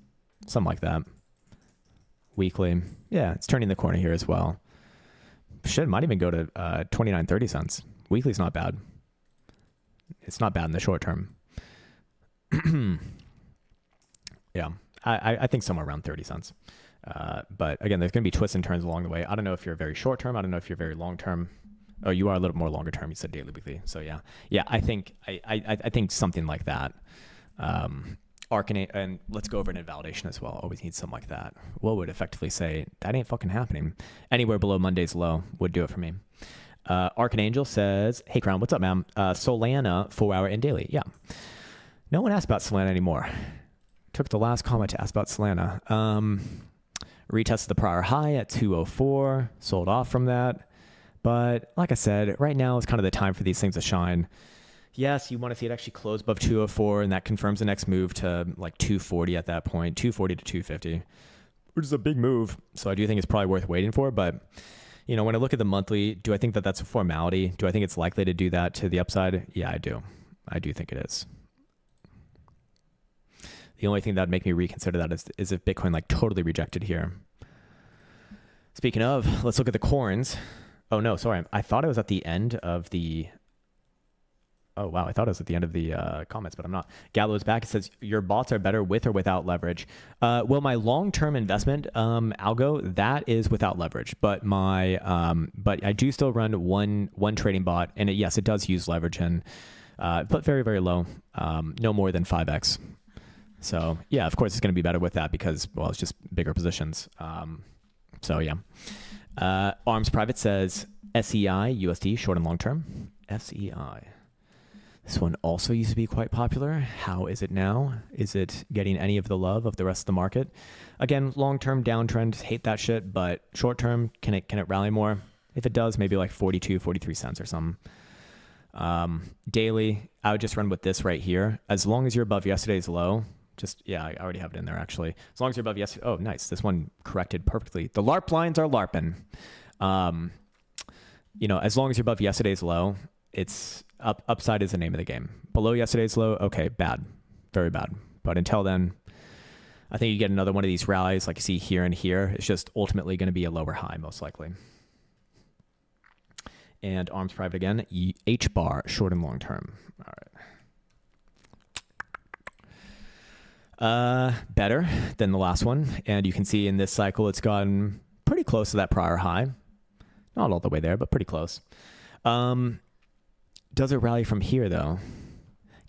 something like that. Weekly. Yeah, it's turning the corner here as well. Shit, might even go to 29, 30 cents. Weekly's not bad. It's not bad in the short term. Yeah, I think somewhere around 30 cents. But again, there's going to be twists and turns along the way. I don't know if you're very short term. I don't know if you're very long term. Oh, you are a little more longer term. You said daily, weekly. So yeah. I think something like that. Arcanate, and let's go over an invalidation as well. Always need something like that. What would effectively say that ain't fucking happening? Anywhere below Monday's low would do it for me. Archangel says, "Hey Crown, what's up, man? Solana 4-hour and daily. Yeah, no one asked about Solana anymore. Took the last comment to ask about Solana. Retested the prior high at 204. Sold off from that. But like I said, right now is kind of the time for these things to shine. Yes, you want to see it actually close above 204, and that confirms the next move to like 240 at that point, 240 to 250, which is a big move. So I do think it's probably worth waiting for. But you know, when I look at the monthly, do I think that that's a formality? Do I think it's likely to do that to the upside? Yeah, I do. I do think it is. The only thing that would make me reconsider that is if Bitcoin like totally rejected here. Speaking of, let's look at the corns. Oh no, sorry. I thought it was at the end of the... Oh wow, I thought it was at the end of the comments, but I'm not. Gallo's back. It says, your bots are better with or without leverage. Well, my long-term investment algo, that is without leverage, but but I do still run one trading bot, and yes, it does use leverage, and but very, very low, no more than 5x. So yeah, of course it's going to be better with that because, well, it's just bigger positions. So yeah. Arms Private says SEIUSD, short and long term. SEI. This one also used to be quite popular. How is it now? Is it getting any of the love of the rest of the market? Again, long-term downtrend, hate that shit, but short-term, can it rally more? If it does, maybe like 42, 43 cents or something. Daily, I would just run with this right here. As long as you're above yesterday's low, yeah, I already have it in there actually. As long as you're above yesterday, oh, nice. This one corrected perfectly. The LARP lines are LARPing. You know, as long as you're above yesterday's low, it's upside is the name of the game. Below yesterday's low, okay, bad, very bad. But until then, I think you get another one of these rallies like you see here and here. It's just ultimately going to be a lower high, most likely. And Arms Private again, H bar, short and long term. All right. Better than the last one. And you can see in this cycle, it's gotten pretty close to that prior high. Not all the way there, but pretty close. Does it rally from here, though?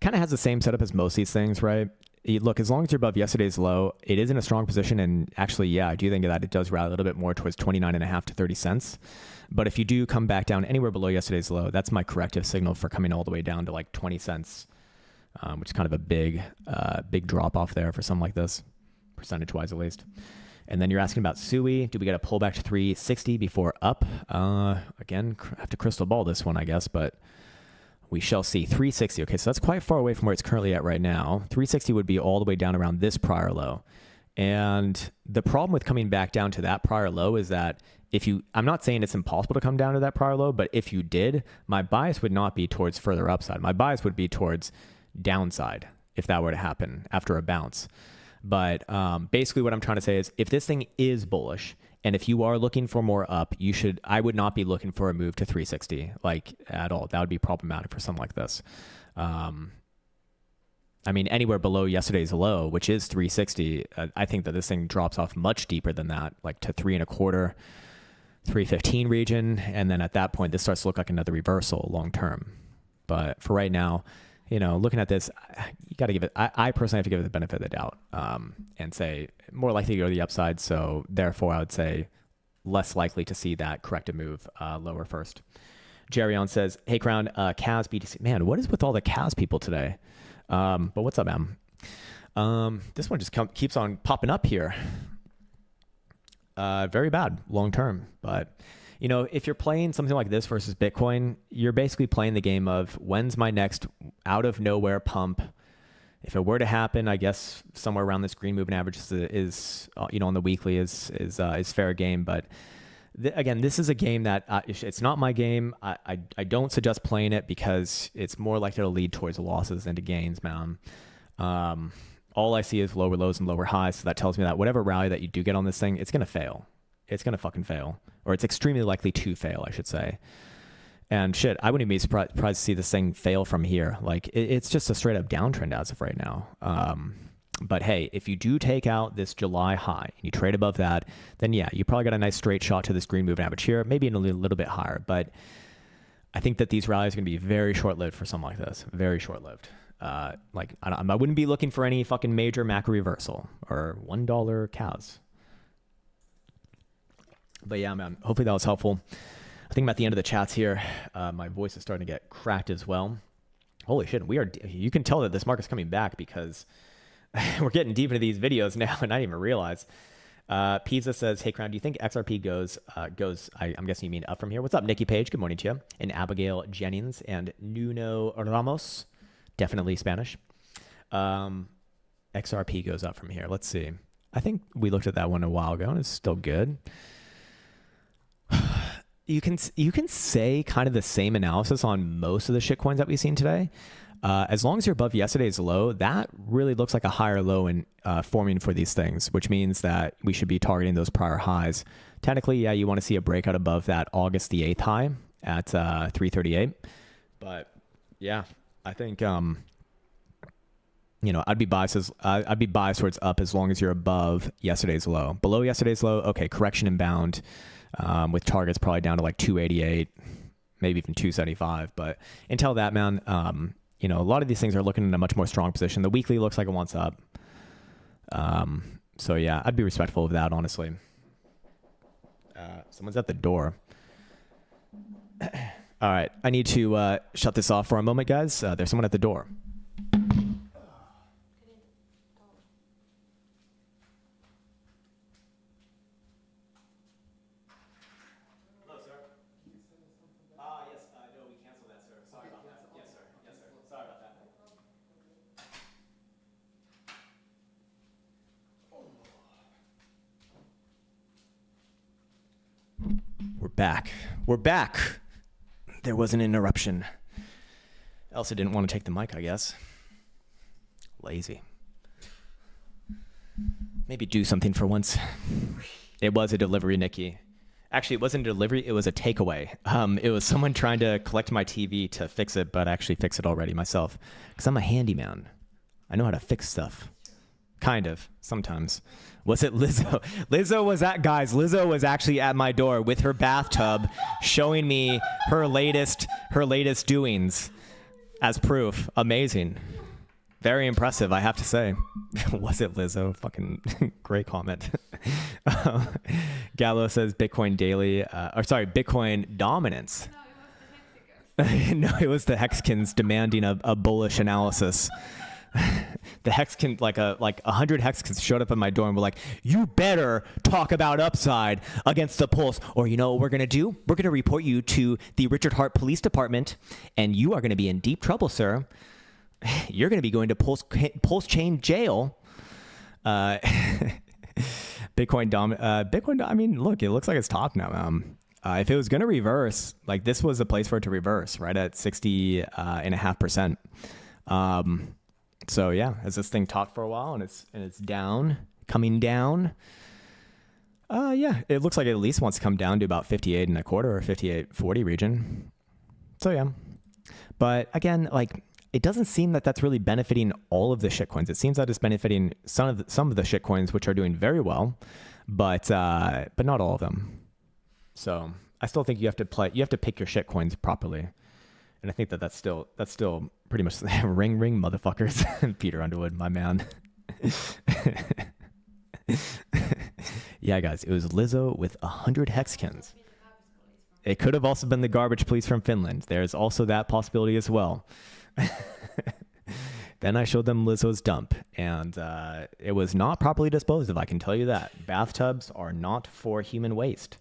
Kind of has the same setup as most of these things, right? Look, as long as you're above yesterday's low, it is in a strong position. And actually, yeah, I do think that it does rally a little bit more towards 29.5 to 30 cents. But if you do come back down anywhere below yesterday's low, that's my corrective signal for coming all the way down to like 20 cents, which is kind of a big drop off there for something like this, percentage-wise at least. And then you're asking about SUI. Do we get a pullback to 360 before up? Again, I have to crystal ball this one, I guess, but we shall see. 360. Okay, so that's quite far away from where it's currently at right now. 360 would be all the way down around this prior low. And the problem with coming back down to that prior low is that I'm not saying it's impossible to come down to that prior low, but if you did, my bias would not be towards further upside. My bias would be towards downside if that were to happen after a bounce. But basically what I'm trying to say is if this thing is bullish, and if you are looking for more up, I would not be looking for a move to 360 like at all. That would be problematic for something like this. I mean, anywhere below yesterday's low, which is 360, I think that this thing drops off much deeper than that, like to 3.25, 315 region. And then at that point, this starts to look like another reversal long term. But for right now, you know, looking at this, you got to give it, I personally have to give it the benefit of the doubt and say more likely to go to the upside. So therefore, I would say less likely to see that corrective move lower first. Jerry on says, hey, Crown, KASUSD. Man, what is with all the KAS people today? But what's up, man? This one just keeps on popping up here. Very bad long term. But, you know, if you're playing something like this versus Bitcoin, you're basically playing the game of when's my next out of nowhere pump. If it were to happen, I guess somewhere around this green moving average is you know, on the weekly is fair game. But again, this is a game that it's not my game. I don't suggest playing it because it's more likely to lead towards losses than to gains, man. All I see is lower lows and lower highs. So that tells me that whatever rally that you do get on this thing, it's going to fail. It's going to fucking fail. Or it's extremely likely to fail, I should say. And shit, I wouldn't be surprised to see this thing fail from here. Like, it's just a straight up downtrend as of right now. But hey, if you do take out this July high and you trade above that, then yeah, you probably got a nice straight shot to this green moving average here, maybe a little bit higher. But I think that these rallies are going to be very short-lived for something like this. Very short-lived. Like, I wouldn't be looking for any fucking major macro reversal or $1 cows. But yeah, man, hopefully that was helpful. I think I'm at the end of the chats here. My voice is starting to get cracked as well. Holy shit, you can tell that this market's coming back because we're getting deep into these videos now and I didn't even realize. Pizza says, hey, Crown, do you think XRP goes, I'm guessing you mean up from here. What's up, Nikki Page? Good morning to you. And Abigail Jennings and Nuno Ramos, definitely Spanish. XRP goes up from here. Let's see. I think we looked at that one a while ago and it's still good. You can say kind of the same analysis on most of the shitcoins that we've seen today. As long as you're above yesterday's low, that really looks like a higher low in forming for these things, which means that we should be targeting those prior highs. Technically, yeah, you want to see a breakout above that August the 8th high at 338. But yeah, I think you know, I'd be biased towards up as long as you're above yesterday's low. Below yesterday's low, okay, correction inbound. With targets probably down to like 288, maybe even 275. But until that, man, you know, a lot of these things are looking in a much more strong position. The weekly looks like it wants up. So yeah, I'd be respectful of that, honestly. Someone's at the door. All right, I need to shut this off for a moment, guys. There's someone at the door. We're back. There was an interruption. Elsa didn't want to take the mic, I guess. Lazy. Maybe do something for once. It was a delivery, Nikki. Actually, it wasn't a delivery. It was a takeaway. It was someone trying to collect my TV to fix it, but I actually fixed it already myself. Because I'm a handyman. I know how to fix stuff. Kind of, sometimes. Was it Lizzo? Lizzo was actually at my door with her bathtub showing me her latest doings as proof. Amazing. Very impressive, I have to say. Was it Lizzo? Fucking great comment. Gallo says Bitcoin daily, Bitcoin dominance. No, it was the Hexkins demanding a bullish analysis. The Hexkin, like 100 Hexkins showed up at my door and were like, you better talk about upside against the pulse, or you know what we're going to do? We're going to report you to the Richard Hart Police Department, and you are going to be in deep trouble, sir. You're going to be going to pulse chain jail. Bitcoin. I mean, look, it looks like it's top now. If it was going to reverse, like this was a place for it to reverse, right at 60.5%. So yeah, as this thing topped for a while and it's down, coming down. Yeah, it looks like it at least wants to come down to about 58.25 or 58.40 region. So yeah, but again, like it doesn't seem that that's really benefiting all of the shitcoins. It seems that it's benefiting some of the shitcoins which are doing very well, but not all of them. So I still think you have to pick your shitcoins properly, and I think that's still pretty much ring motherfuckers. Peter Underwood, my man. Yeah, guys, it was Lizzo with 100 hexkins. It could have also been the garbage police from Finland. There's also that possibility as well. Then I showed them Lizzo's dump, and it was not properly disposed of, I can tell you that. Bathtubs are not for human waste.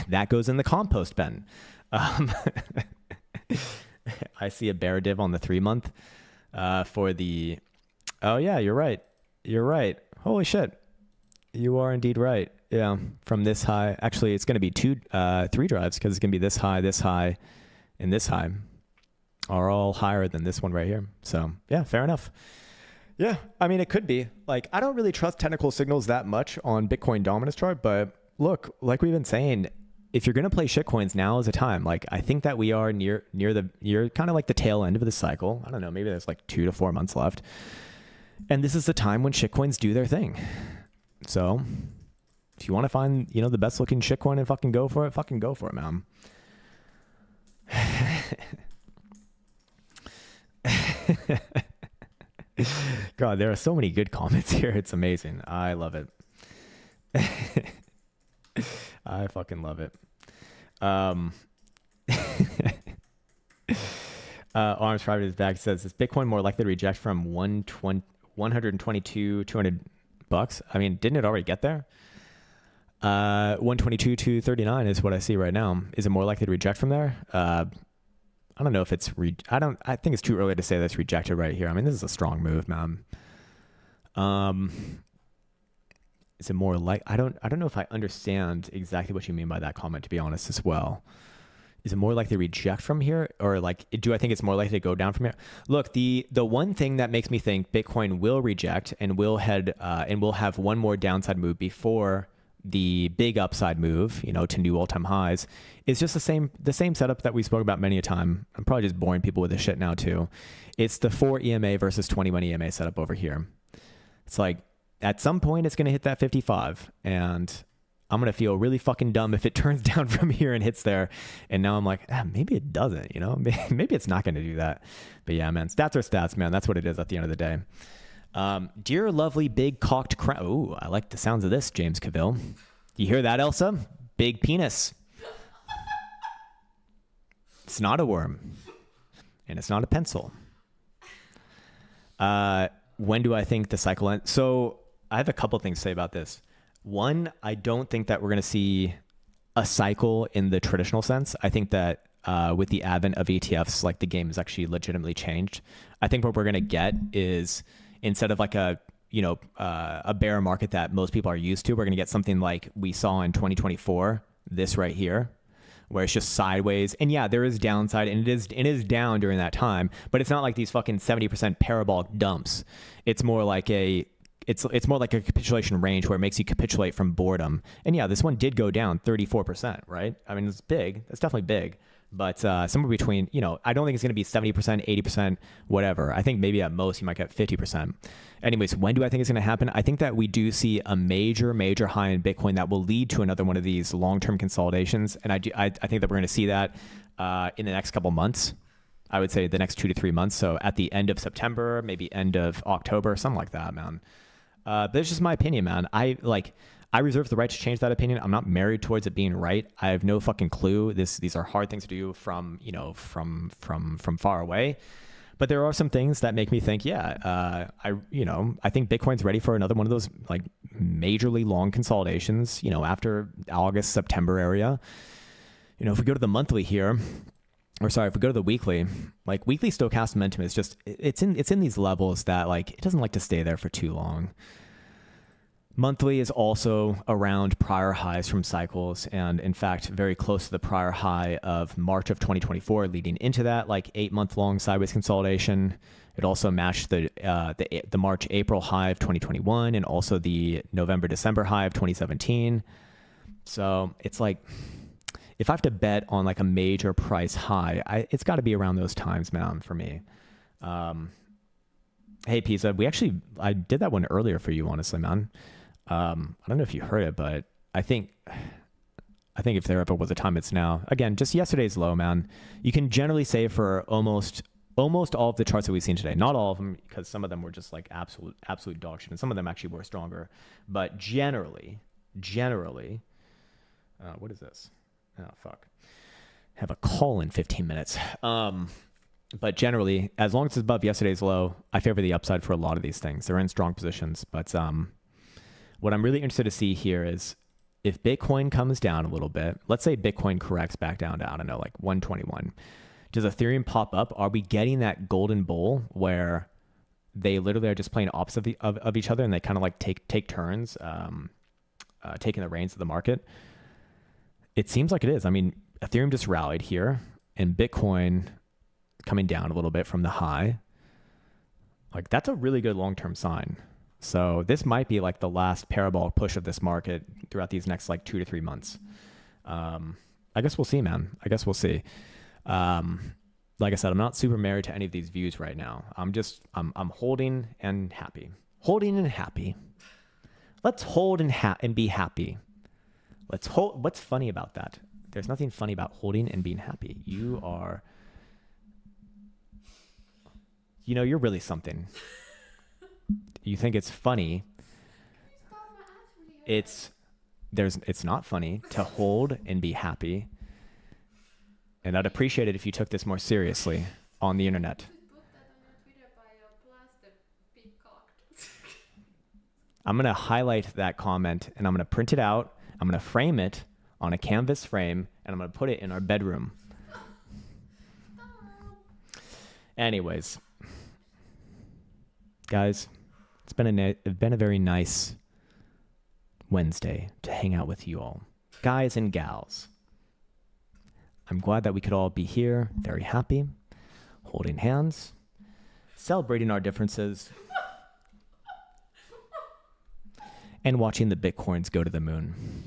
That goes in the compost bin. I see a bear div on the 3-month for the... Oh, yeah, you're right. You're right. Holy shit. You are indeed right. Yeah, from this high. Actually, it's going to be 3 drives because it's going to be this high, and this high are all higher than this one right here. So, yeah, fair enough. Yeah, I mean, it could be. Like, I don't really trust technical signals that much on Bitcoin dominance chart, but look, like we've been saying, if you're going to play shitcoins, now is the time. Like, I think that we are near kind of like the tail end of the cycle. I don't know, maybe there's like 2 to 4 months left. And this is the time when shitcoins do their thing. So if you want to find, the best looking shitcoin and fucking go for it, man. God, there are so many good comments here. It's amazing. I love it. I fucking love it. Arms Private is back. Says, is Bitcoin more likely to reject from 122, 200 bucks? I mean, didn't it already get there? 122 to 39 is what I see right now. Is it more likely to reject from there? I don't know if it's I think it's too early to say that's rejected right here. I mean, this is a strong move, man. Is it more like, I don't know if I understand exactly what you mean by that comment, to be honest, as well. Is it more likely to reject from here, or like, do I think it's more likely to go down from here? Look, the one thing that makes me think Bitcoin will reject and will head and will have one more downside move before the big upside move, to new all-time highs, is just the same setup that we spoke about many a time. I'm probably just boring people with this shit now too. It's the 4 EMA versus 21 EMA setup over here. It's like at some point it's going to hit that 55, and I'm going to feel really fucking dumb if it turns down from here and hits there. And now I'm like, maybe it doesn't, maybe it's not going to do that. But yeah, man, stats are stats, man. That's what it is at the end of the day. Dear lovely big cocked crown. Ooh, I like the sounds of this, James Cavill. You hear that, Elsa? Big penis. It's not a worm. And it's not a pencil. When do I think the cycle ends? So I have a couple things to say about this. One, I don't think that we're going to see a cycle in the traditional sense. I think that with the advent of ETFs, like the game has actually legitimately changed. I think what we're going to get is, instead of like a bear market that most people are used to, we're going to get something like we saw in 2024, this right here, where it's just sideways. And yeah, there is downside, and it is down during that time, but it's not like these fucking 70% parabolic dumps. It's more like it's more like a capitulation range where it makes you capitulate from boredom. And yeah, this one did go down 34%, right? I mean, it's big. It's definitely big. But somewhere between, I don't think it's going to be 70%, 80%, whatever. I think maybe at most you might get 50%. Anyways, when do I think it's going to happen? I think that we do see a major, major high in Bitcoin that will lead to another one of these long-term consolidations. And I think that we're going to see that in the next couple months. I would say the next 2 to 3 months. So at the end of September, maybe end of October, something like that, man. But it's just my opinion, man. I reserve the right to change that opinion. I'm not married towards it being right. I have no fucking clue. These are hard things to do from far away. But there are some things that make me think, I think Bitcoin's ready for another one of those like majorly long consolidations, after August, September area. If we go to the monthly here, if we go to the weekly, like weekly stochastic momentum is just, it's in these levels that like, it doesn't like to stay there for too long. Monthly is also around prior highs from cycles, and in fact, very close to the prior high of March of 2024, leading into that like 8-month-long sideways consolidation. It also matched the March-April high of 2021 and also the November-December high of 2017. So it's like, if I have to bet on like a major price high, it's got to be around those times, man, for me. Hey, Pizza, I did that one earlier for you, honestly, man. I don't know if you heard it, but I think if there ever was a time, it's now. Again, just yesterday's low, man. You can generally say for almost all of the charts that we've seen today. Not all of them, because some of them were just like absolute dog shit, and some of them actually were stronger. But generally, what is this? Oh, fuck. I have a call in 15 minutes. But generally, as long as it's above yesterday's low, I favor the upside for a lot of these things. They're in strong positions, but what I'm really interested to see here is if Bitcoin comes down a little bit, let's say Bitcoin corrects back down to, I don't know, like 121. Does Ethereum pop up? Are we getting that golden bull where they literally are just playing opposite of each other and they kind of like take turns taking the reins of the market? It seems like it is. I mean, Ethereum just rallied here and Bitcoin coming down a little bit from the high. Like, that's a really good long-term sign. So this might be like the last parabolic push of this market throughout these next like 2 to 3 months. I guess we'll see, man. I guess we'll see. Like I said, I'm not super married to any of these views right now. I'm holding and happy. Holding and happy. Let's hold and be happy. Let's hold. What's funny about that? There's nothing funny about holding and being happy. You're really something. You think it's funny. It's not funny to hold and be happy. And I'd appreciate it if you took this more seriously on the internet. I'm going to highlight that comment and I'm going to print it out. I'm going to frame it on a canvas frame and I'm going to put it in our bedroom. Anyways, guys, it's been a very nice Wednesday to hang out with you all, guys and gals. I'm glad that we could all be here, very happy, holding hands, celebrating our differences, and watching the Bitcoins go to the moon.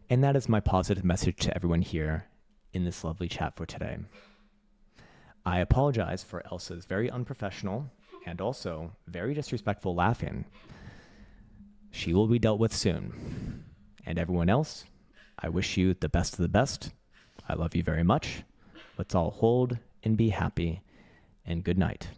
And that is my positive message to everyone here in this lovely chat for today. I apologize for Elsa's very unprofessional and also very disrespectful laughing. She will be dealt with soon. And everyone else, I wish you the best of the best. I love you very much. Let's all hold and be happy, and good night.